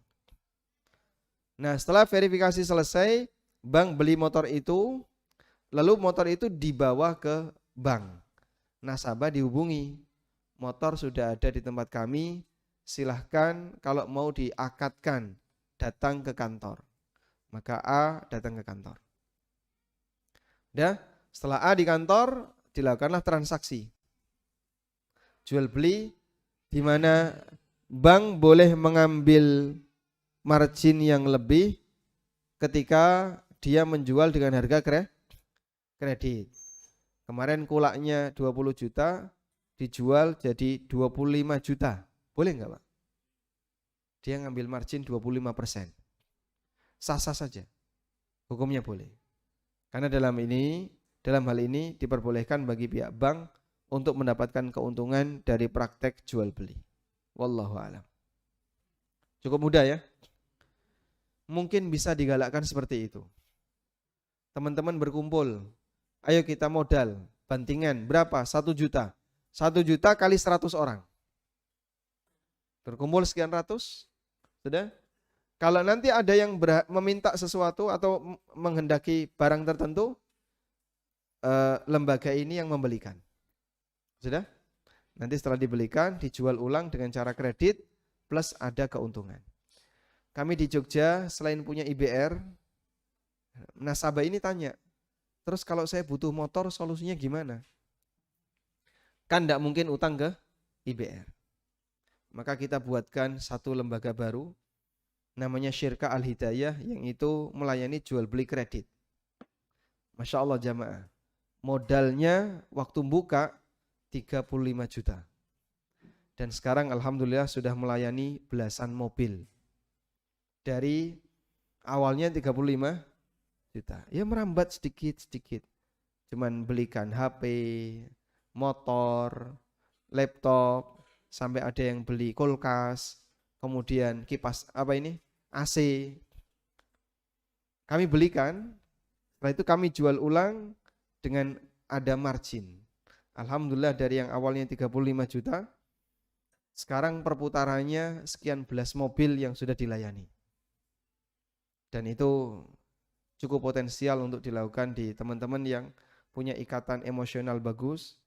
Nah, setelah verifikasi selesai, bank beli motor itu, lalu motor itu dibawa ke bank. Nasabah dihubungi, "Motor sudah ada di tempat kami, silahkan kalau mau diakadkan datang ke kantor." Maka A datang ke kantor. Dah, setelah A di kantor, dilakukanlah transaksi jual beli di mana bank boleh mengambil margin yang lebih ketika dia menjual dengan harga kredit. Kemarin kulaknya 20 juta, dijual jadi 25 juta. Boleh enggak, Pak? Dia ngambil margin 25%. Sah-sah saja. Hukumnya boleh. Karena dalam hal ini diperbolehkan bagi pihak bank untuk mendapatkan keuntungan dari praktek jual beli. Wallahu a'lam. Cukup mudah ya. Mungkin bisa digalakkan seperti itu. Teman-teman berkumpul, ayo kita modal, bantingan berapa? 1 juta. 1 juta kali 100 orang. Berkumpul sekian ratus, sudah? Kalau nanti ada yang meminta sesuatu atau menghendaki barang tertentu, lembaga ini yang membelikan. Sudah? Nanti setelah dibelikan, dijual ulang dengan cara kredit, plus ada keuntungan. Kami di Jogja, selain punya IBR, nasabah ini tanya, "Terus kalau saya butuh motor, solusinya gimana?" Kan tidak mungkin utang ke IBR. Maka kita buatkan satu lembaga baru, namanya Syirka Al-Hidayah, yang itu melayani jual beli kredit. Masya Allah jamaah. Modalnya waktu buka 35 juta. Dan sekarang alhamdulillah sudah melayani belasan mobil. Dari awalnya 35 juta. Ya merambat sedikit-sedikit. Cuman belikan HP, motor, laptop, sampai ada yang beli kulkas, kemudian kipas AC. Kami belikan, setelah itu kami jual ulang dengan ada margin. Alhamdulillah dari yang awalnya 35 juta, sekarang perputarannya sekian belas mobil yang sudah dilayani. Dan itu cukup potensial untuk dilakukan di teman-teman yang punya ikatan emosional bagus,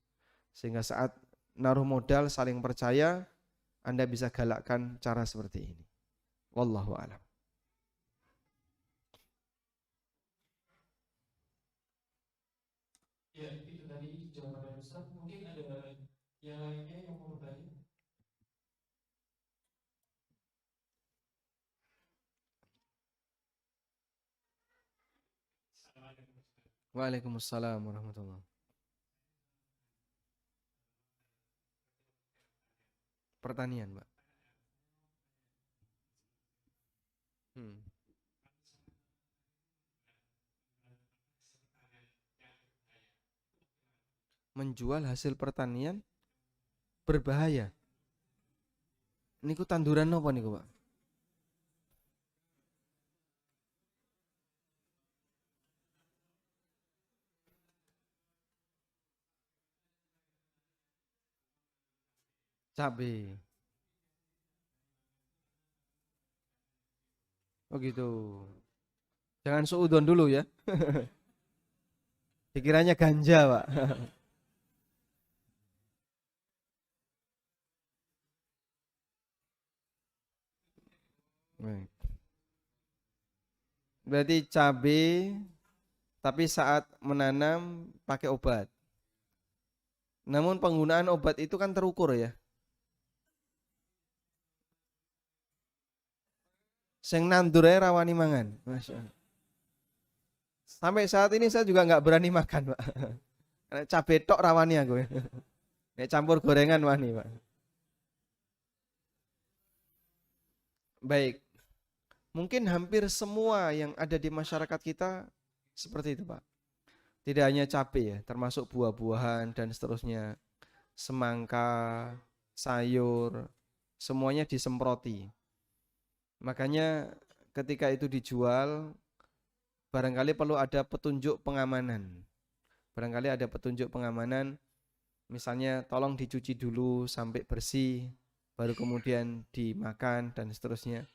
sehingga saat naruh modal saling percaya, Anda bisa galakkan cara seperti ini. Wallahu a'lam. Ya, itu tadi jawaban dari Ustaz. Mungkin ada yang lainnya yang mau bertanya? Assalamualaikum Ustaz. Waalaikumsalam warahmatullahi wabarakatuh. Pertanian, Mbak. Hmm. Menjual hasil pertanian berbahaya. Niku tanduran apa niku, Pak? Cabe. Oh gitu. Jangan suudon dulu ya. Dikiranya ganja, Pak. Baik. Berarti cabe tapi saat menanam pakai obat. Namun penggunaan obat itu kan terukur ya. Sing nandur ae rawani mangan. Masya Allah. Sampai saat ini saya juga nggak berani makan, Pak. Karena cabe tok rawani aku. Nek campur gorengan wani, Pak. Baik. Mungkin hampir semua yang ada di masyarakat kita seperti itu, Pak. Tidak hanya cabai ya, termasuk buah-buahan dan seterusnya. Semangka, sayur, semuanya disemproti. Makanya ketika itu dijual, barangkali perlu ada petunjuk pengamanan. Barangkali ada petunjuk pengamanan, misalnya tolong dicuci dulu sampai bersih, baru kemudian dimakan dan seterusnya.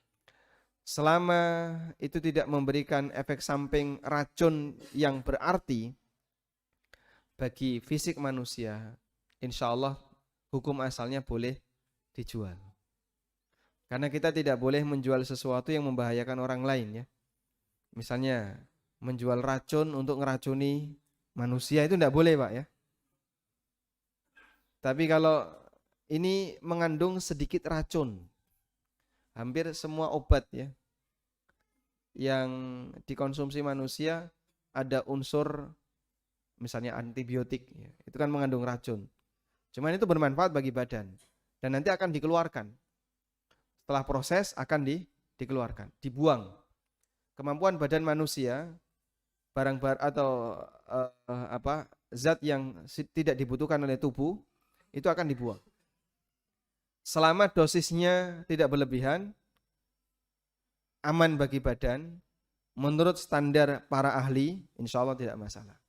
Selama itu tidak memberikan efek samping racun yang berarti bagi fisik manusia, insya Allah hukum asalnya boleh dijual. Karena kita tidak boleh menjual sesuatu yang membahayakan orang lain ya. Misalnya menjual racun untuk ngeracuni manusia itu tidak boleh, Pak ya. Tapi kalau ini mengandung sedikit racun, hampir semua obat ya yang dikonsumsi manusia ada unsur misalnya antibiotik ya, itu kan mengandung racun. Cuman itu bermanfaat bagi badan dan nanti akan dikeluarkan. Setelah proses akan dikeluarkan, dibuang. Kemampuan badan manusia barang-barang atau zat yang tidak dibutuhkan oleh tubuh itu akan dibuang. Selama dosisnya tidak berlebihan, aman bagi badan, menurut standar para ahli, insya Allah tidak masalah.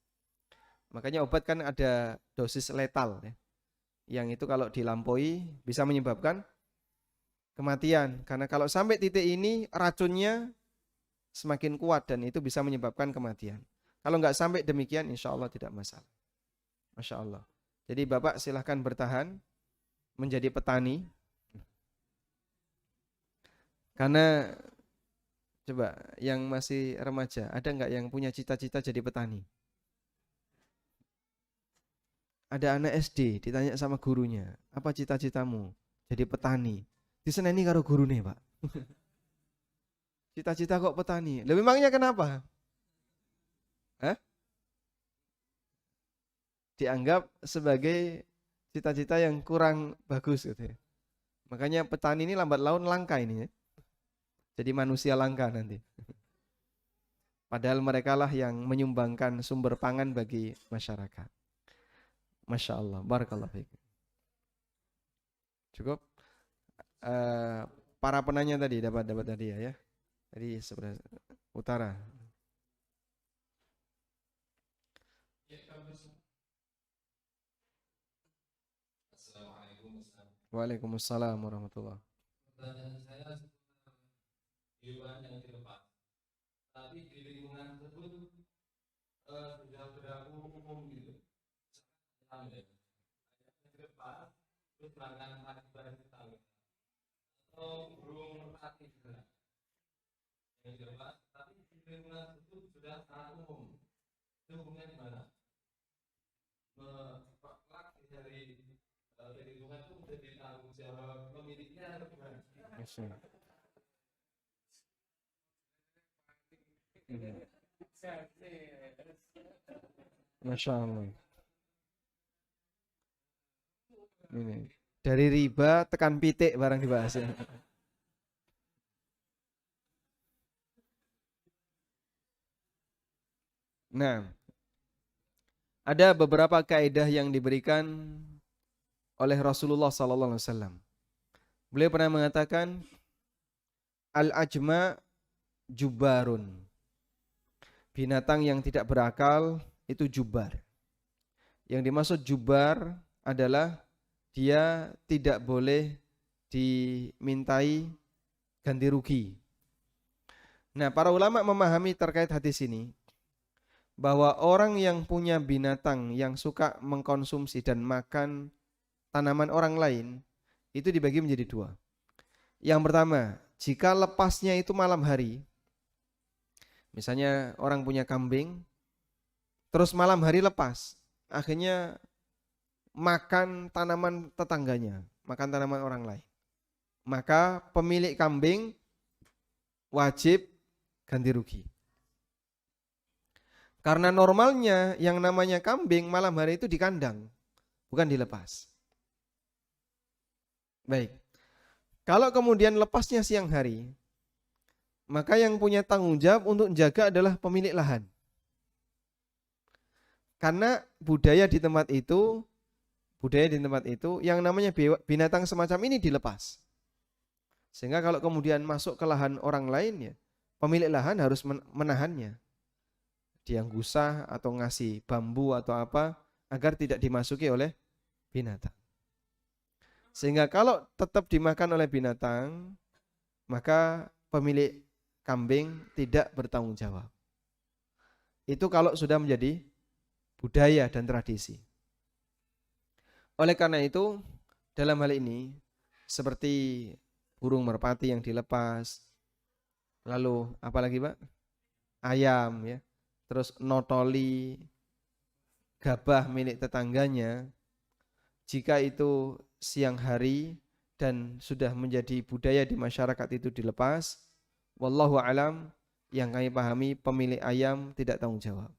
Makanya obat kan ada dosis letal ya. Yang itu kalau dilampaui bisa menyebabkan kematian. Karena kalau sampai titik ini racunnya semakin kuat dan itu bisa menyebabkan kematian. Kalau nggak sampai demikian insya Allah tidak masalah. Masya Allah. Jadi Bapak silahkan bertahan menjadi petani. Karena coba yang masih remaja, ada nggak yang punya cita-cita jadi petani? Ada anak SD ditanya sama gurunya, apa cita-citamu? Jadi petani. Diseneni karo gurune, Pak. Cita-cita kok petani? Lah memangnya kenapa? Hah? Dianggap sebagai cita-cita yang kurang bagus gitu ya. Makanya petani ini lambat laun langka ini ya. Jadi manusia langka nanti. Padahal mereka lah yang menyumbangkan sumber pangan bagi masyarakat. Masya Allah, barakallahu fiik. Cukup. Para penanya tadi dapat tadi ya. Tadi sebelah utara. Assalamualaikum Ustaz. Waalaikumsalam warahmatullahi. Pertanyaan saya hewan yang dilepas, tapi di lingkungan tersebut sudah berlaku umum gitu. Misalkan ayam yang dilepas, terus makan akibat tetangga, atau burung merpati juga yang dilepas, tapi di lingkungan tersebut sudah sangat umum. Itu hukumnya gimana? Kelak dari lingkungan itu menjadi tanggung jawab pemiliknya atau gimana? Masya Allah. Ini dari riba tekan pitik barang dibahas ya. Nah, ada beberapa kaidah yang diberikan oleh Rasulullah sallallahu alaihi wasallam. Beliau pernah mengatakan al-ajma jubarun. Binatang yang tidak berakal itu jubar. Yang dimaksud jubar adalah dia tidak boleh dimintai ganti rugi. Nah, para ulama memahami terkait hadis ini bahwa orang yang punya binatang yang suka mengkonsumsi dan makan tanaman orang lain itu dibagi menjadi dua. Yang pertama, jika lepasnya itu malam hari, misalnya orang punya kambing, terus malam hari lepas, akhirnya makan tanaman tetangganya, makan tanaman orang lain. Maka pemilik kambing wajib ganti rugi. Karena normalnya yang namanya kambing malam hari itu di kandang, bukan dilepas. Baik. Kalau kemudian lepasnya siang hari, maka yang punya tanggung jawab untuk menjaga adalah pemilik lahan. Karena budaya di tempat itu yang namanya binatang semacam ini dilepas. Sehingga kalau kemudian masuk ke lahan orang lain ya, pemilik lahan harus menahannya. Dia gusah atau ngasih bambu atau apa agar tidak dimasuki oleh binatang. Sehingga kalau tetap dimakan oleh binatang, maka pemilik kambing tidak bertanggung jawab. Itu kalau sudah menjadi budaya dan tradisi. Oleh karena itu, dalam hal ini seperti burung merpati yang dilepas, lalu apalagi Pak? Ayam ya. Terus notoli gabah milik tetangganya, jika itu siang hari dan sudah menjadi budaya di masyarakat itu dilepas, wallahu alam, yang kami pahami pemilik ayam tidak tanggung jawab.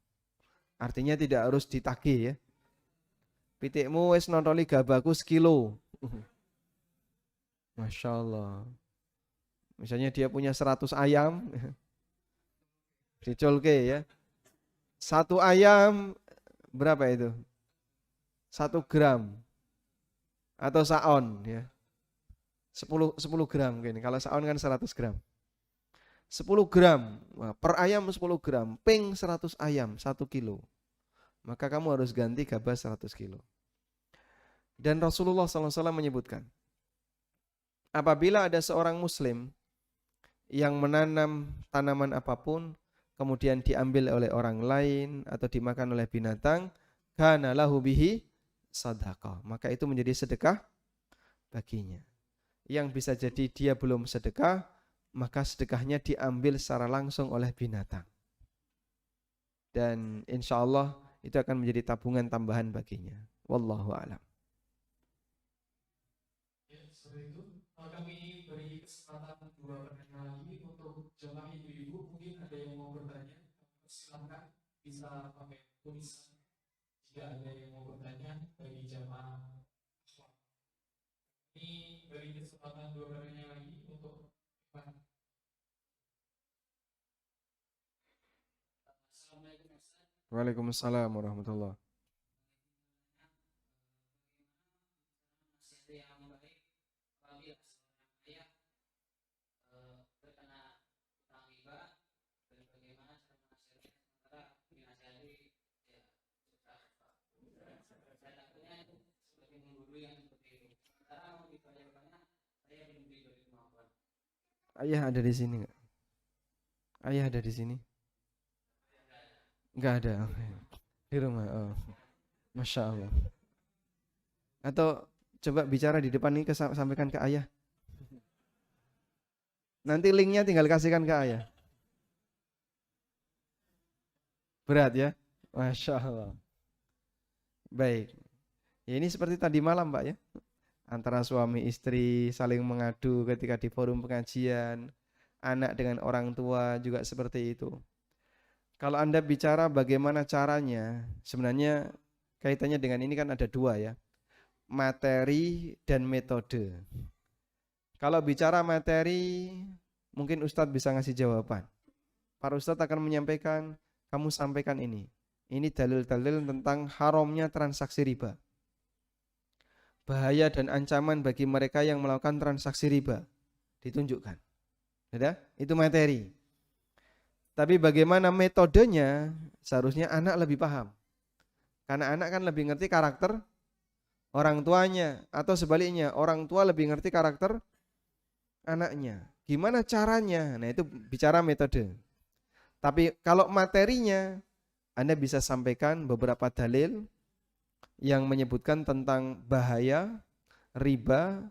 Artinya tidak harus ditagih ya. Pitikmu wis notoli gabahku sekilo. Masya Allah. Misalnya dia punya 100 ayam, dicolke ya. Satu ayam berapa itu? 1 gram atau saon ya. 10 gram mungkin. Kalau saon kan 100 gram. 10 gram. Wah, per ayam 10 gram. Ping 100 ayam 1 kilo. Maka kamu harus ganti gabah 100 kilo. Dan Rasulullah SAW menyebutkan, apabila ada seorang muslim yang menanam tanaman apapun, kemudian diambil oleh orang lain atau dimakan oleh binatang, kana lahu bihi sadaqah. Maka itu menjadi sedekah baginya. Yang bisa jadi dia belum sedekah, maka sedekahnya diambil secara langsung oleh binatang. Dan insya Allah itu akan menjadi tabungan tambahan baginya. Wallahu a'lam. Ya, seperti itu. Kami beri kesempatan 2 pertanyaan lagi untuk jemaah ibu-ibu. Mungkin ada yang mau bertanya, silakan bisa pakai tulisan jika ada yang mau bertanya bagi jemaah. Ini beri kesempatan 2 pertanyaan lagi untuk Assalamualaikum Ustaz. Waalaikumsalam warahmatullahi. Nasihat yang baik apabila seorang ayah terkena utang Ayah ada di sini nggak? Ayah ada di sini? Nggak ada. Oke. Di rumah. Oh. Masya Allah. Atau coba bicara di depan ini sampaikan ke ayah. Nanti linknya tinggal kasihkan ke ayah. Berat ya? Masya Allah. Baik. Ya ini seperti tadi malam Pak ya. Antara suami istri saling mengadu ketika di forum pengajian. Anak dengan orang tua juga seperti itu. Kalau Anda bicara bagaimana caranya, sebenarnya kaitannya dengan ini kan ada dua ya. Materi dan metode. Kalau bicara materi, mungkin Ustadz bisa ngasih jawaban. Para Ustadz akan menyampaikan, kamu sampaikan ini. Ini dalil-dalil tentang haramnya transaksi riba. Bahaya dan ancaman bagi mereka yang melakukan transaksi riba. Ditunjukkan. Ya, itu materi. Tapi bagaimana metodenya, seharusnya anak lebih paham. Karena anak kan lebih ngerti karakter orang tuanya. Atau sebaliknya, orang tua lebih ngerti karakter anaknya. Gimana caranya? Nah itu bicara metode. Tapi kalau materinya, Anda bisa sampaikan beberapa dalil yang menyebutkan tentang bahaya, riba,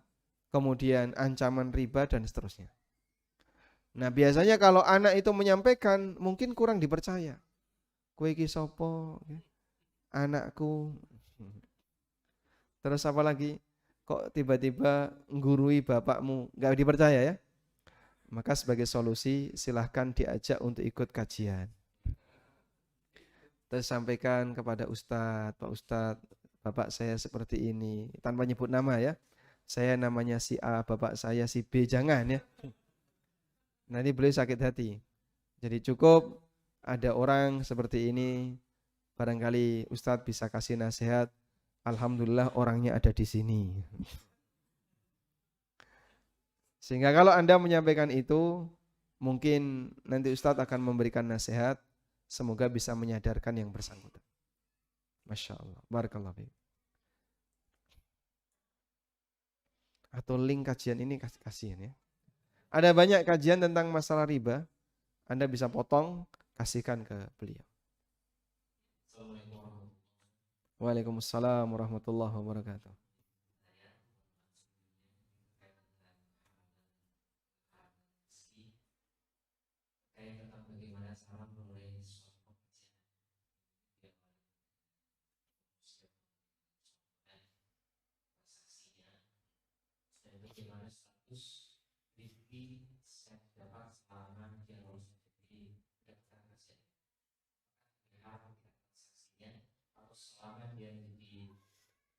kemudian ancaman riba, dan seterusnya. Nah biasanya kalau anak itu menyampaikan mungkin kurang dipercaya. Kowe iki sapa? Anakku. Terus apa lagi? Kok tiba-tiba nggurui bapakmu? Gak dipercaya ya? Maka sebagai solusi silahkan diajak untuk ikut kajian. Terus sampaikan kepada Ustadz, Pak Ustadz, bapak saya seperti ini. Tanpa nyebut nama ya. Saya namanya si A, bapak saya si B. Jangan ya. Nanti beliau sakit hati. Jadi cukup ada orang seperti ini, barangkali Ustadz bisa kasih nasihat. Alhamdulillah orangnya ada di sini. Sehingga kalau Anda menyampaikan itu, mungkin nanti Ustadz akan memberikan nasihat. Semoga bisa menyadarkan yang bersangkutan. Masya Allah. Barakallahu fiik. Atau link kajian ini kasihan ya. Ada banyak kajian tentang masalah riba. Anda bisa potong, kasihkan ke beliau. Waalaikumsalam warahmatullahi wabarakatuh.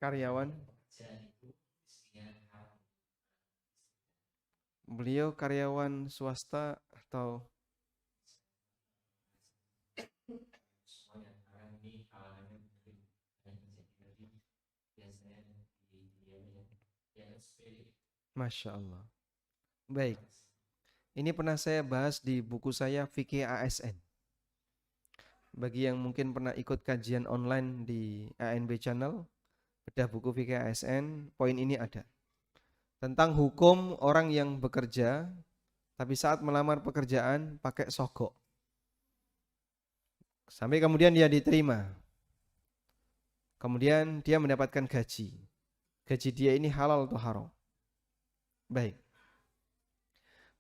Karyawan. Beliau karyawan swasta atau Masya Allah. Baik. Ini pernah saya bahas di buku saya Fikih ASN. Bagi yang mungkin pernah ikut kajian online di ANB Channel, bedah buku Fikih ASN, poin ini ada. Tentang hukum orang yang bekerja, tapi saat melamar pekerjaan pakai sogok. Sampai kemudian dia diterima. Kemudian dia mendapatkan gaji. Gaji dia ini halal atau haram? Baik.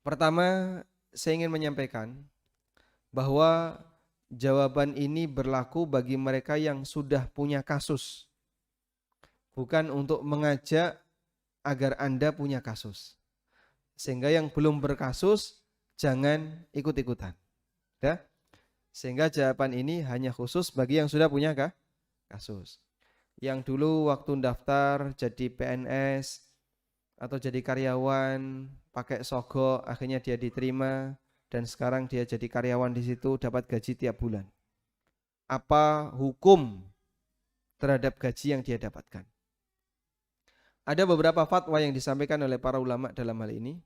Pertama, saya ingin menyampaikan bahwa jawaban ini berlaku bagi mereka yang sudah punya kasus. Bukan untuk mengajak agar Anda punya kasus. Sehingga yang belum berkasus, jangan ikut-ikutan. Ya? Sehingga jawaban ini hanya khusus bagi yang sudah punya kasus. Yang dulu waktu daftar jadi PNS atau jadi karyawan, pakai sogok, akhirnya dia diterima, dan sekarang dia jadi karyawan di situ, dapat gaji tiap bulan. Apa hukum terhadap gaji yang dia dapatkan? Ada beberapa fatwa yang disampaikan oleh para ulama dalam hal ini,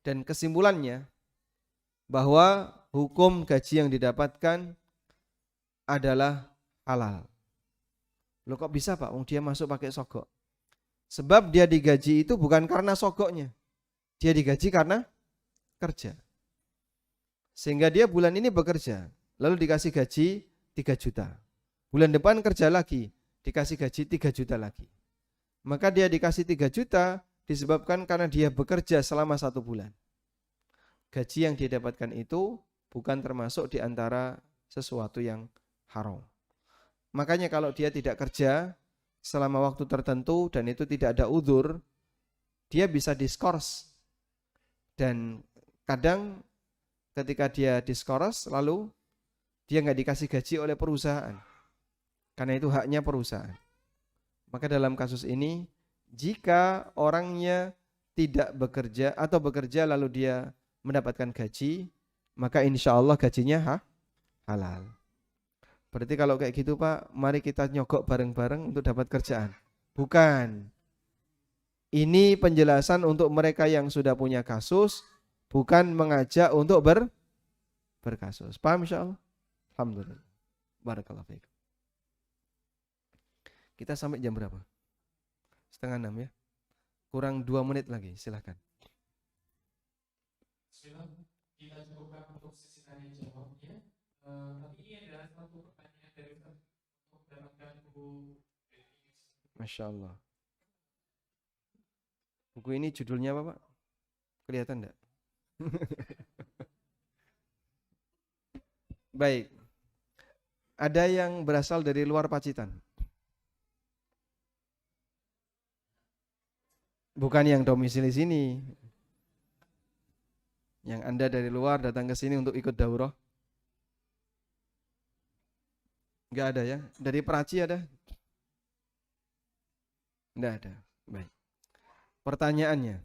dan kesimpulannya bahwa hukum gaji yang didapatkan adalah halal. Loh kok bisa Pak? Dia masuk pakai sogok. Sebab dia digaji itu bukan karena sogoknya. Dia digaji karena kerja. Sehingga dia bulan ini bekerja, lalu dikasih gaji 3 juta. Bulan depan kerja lagi, dikasih gaji 3 juta lagi. Maka dia dikasih 3 juta disebabkan karena dia bekerja selama 1 bulan. Gaji yang dia dapatkan itu bukan termasuk di antara sesuatu yang haram. Makanya kalau dia tidak kerja selama waktu tertentu dan itu tidak ada udzur, dia bisa diskors. Dan kadang ketika dia diskors lalu dia nggak dikasih gaji oleh perusahaan. Karena itu haknya perusahaan. Maka dalam kasus ini, jika orangnya tidak bekerja atau bekerja lalu dia mendapatkan gaji, maka insya Allah gajinya halal. Berarti kalau kayak gitu Pak, mari kita nyogok bareng-bareng untuk dapat kerjaan. Bukan. Ini penjelasan untuk mereka yang sudah punya kasus, bukan mengajak untuk berkasus. Paham insya Allah? Alhamdulillah. Barakallahu fiikum. Kita sampai jam berapa? 5:30 ya. Kurang 2 menit lagi, silahkan. Kita cukupkan untuk sesi tanya jawab ya. Tapi ini adalah satu pertanyaan dari Ustaz untuk mendapatkan buku. Masya Allah. Buku ini judulnya apa Pak? Kelihatan enggak? Baik. Ada yang berasal dari luar Pacitan? Bukan yang domisili sini. Yang Anda dari luar datang ke sini untuk ikut daurah? Enggak ada ya? Dari Peraci ada? Enggak ada. Baik. Pertanyaannya.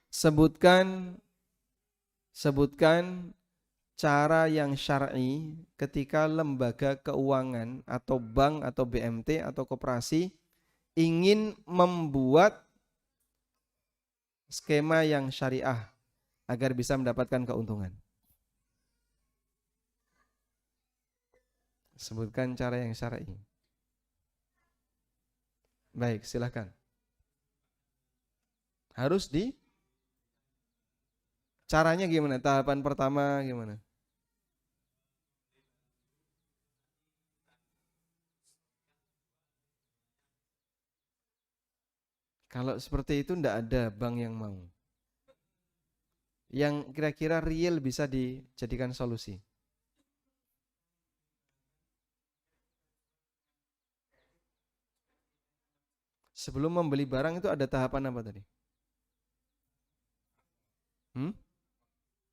Sebutkan cara yang syar'i ketika lembaga keuangan atau bank atau BMT atau koperasi ingin membuat skema yang syariah agar bisa mendapatkan keuntungan. Sebutkan cara yang syar'i. Baik, silakan. Harus caranya gimana? Tahapan pertama gimana? Kalau seperti itu enggak ada bank yang mau. Yang kira-kira real bisa dijadikan solusi. Sebelum membeli barang itu ada tahapan apa tadi?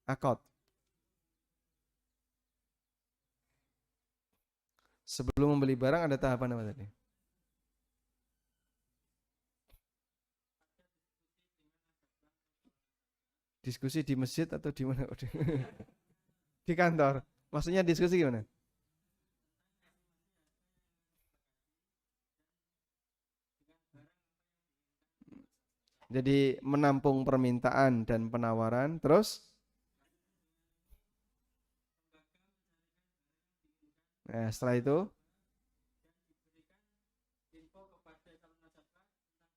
Akad. Sebelum membeli barang ada tahapan apa tadi? Diskusi di masjid atau di mana? Di kantor. Maksudnya diskusi gimana? Jadi menampung permintaan dan penawaran, terus setelah itu Info kepada calon nasabah tentang barang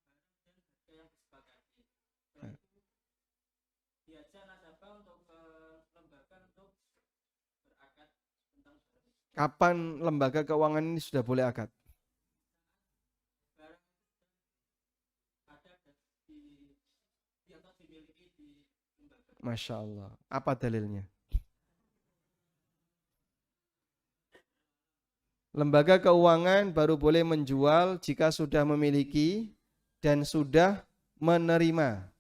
dan harga yang disepakati. Diajak nasabah untuk ke lembaga untuk berakad tentang barang. kapan lembaga keuangan ini sudah boleh akad? Barang ada di atau dimiliki di lembaga. Masya Allah. Apa dalilnya? Lembaga keuangan baru boleh menjual jika sudah memiliki dan sudah menerima.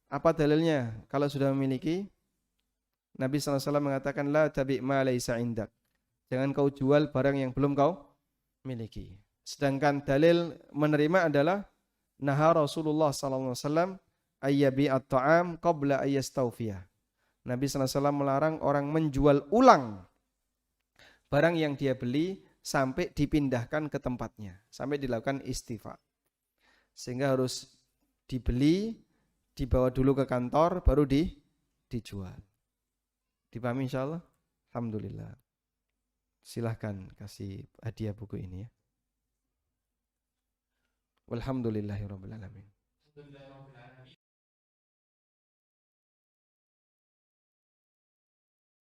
Apa dalilnya? Kalau sudah memiliki, Nabi SAW mengatakan la tabi' ma laisa indak. Jangan kau jual barang yang belum kau miliki. Sedangkan dalil menerima adalah naha Rasulullah SAW ayyabi at-ta'am qabla ayyastawfiyah. Nabi SAW melarang orang menjual ulang barang yang dia beli sampai dipindahkan ke tempatnya, sampai dilakukan istifa. Sehingga harus dibeli, dibawa dulu ke kantor, baru dijual. Dipahami insyaallah? Alhamdulillah. Silahkan kasih hadiah buku ini ya. Walhamdulillahirabbil alamin.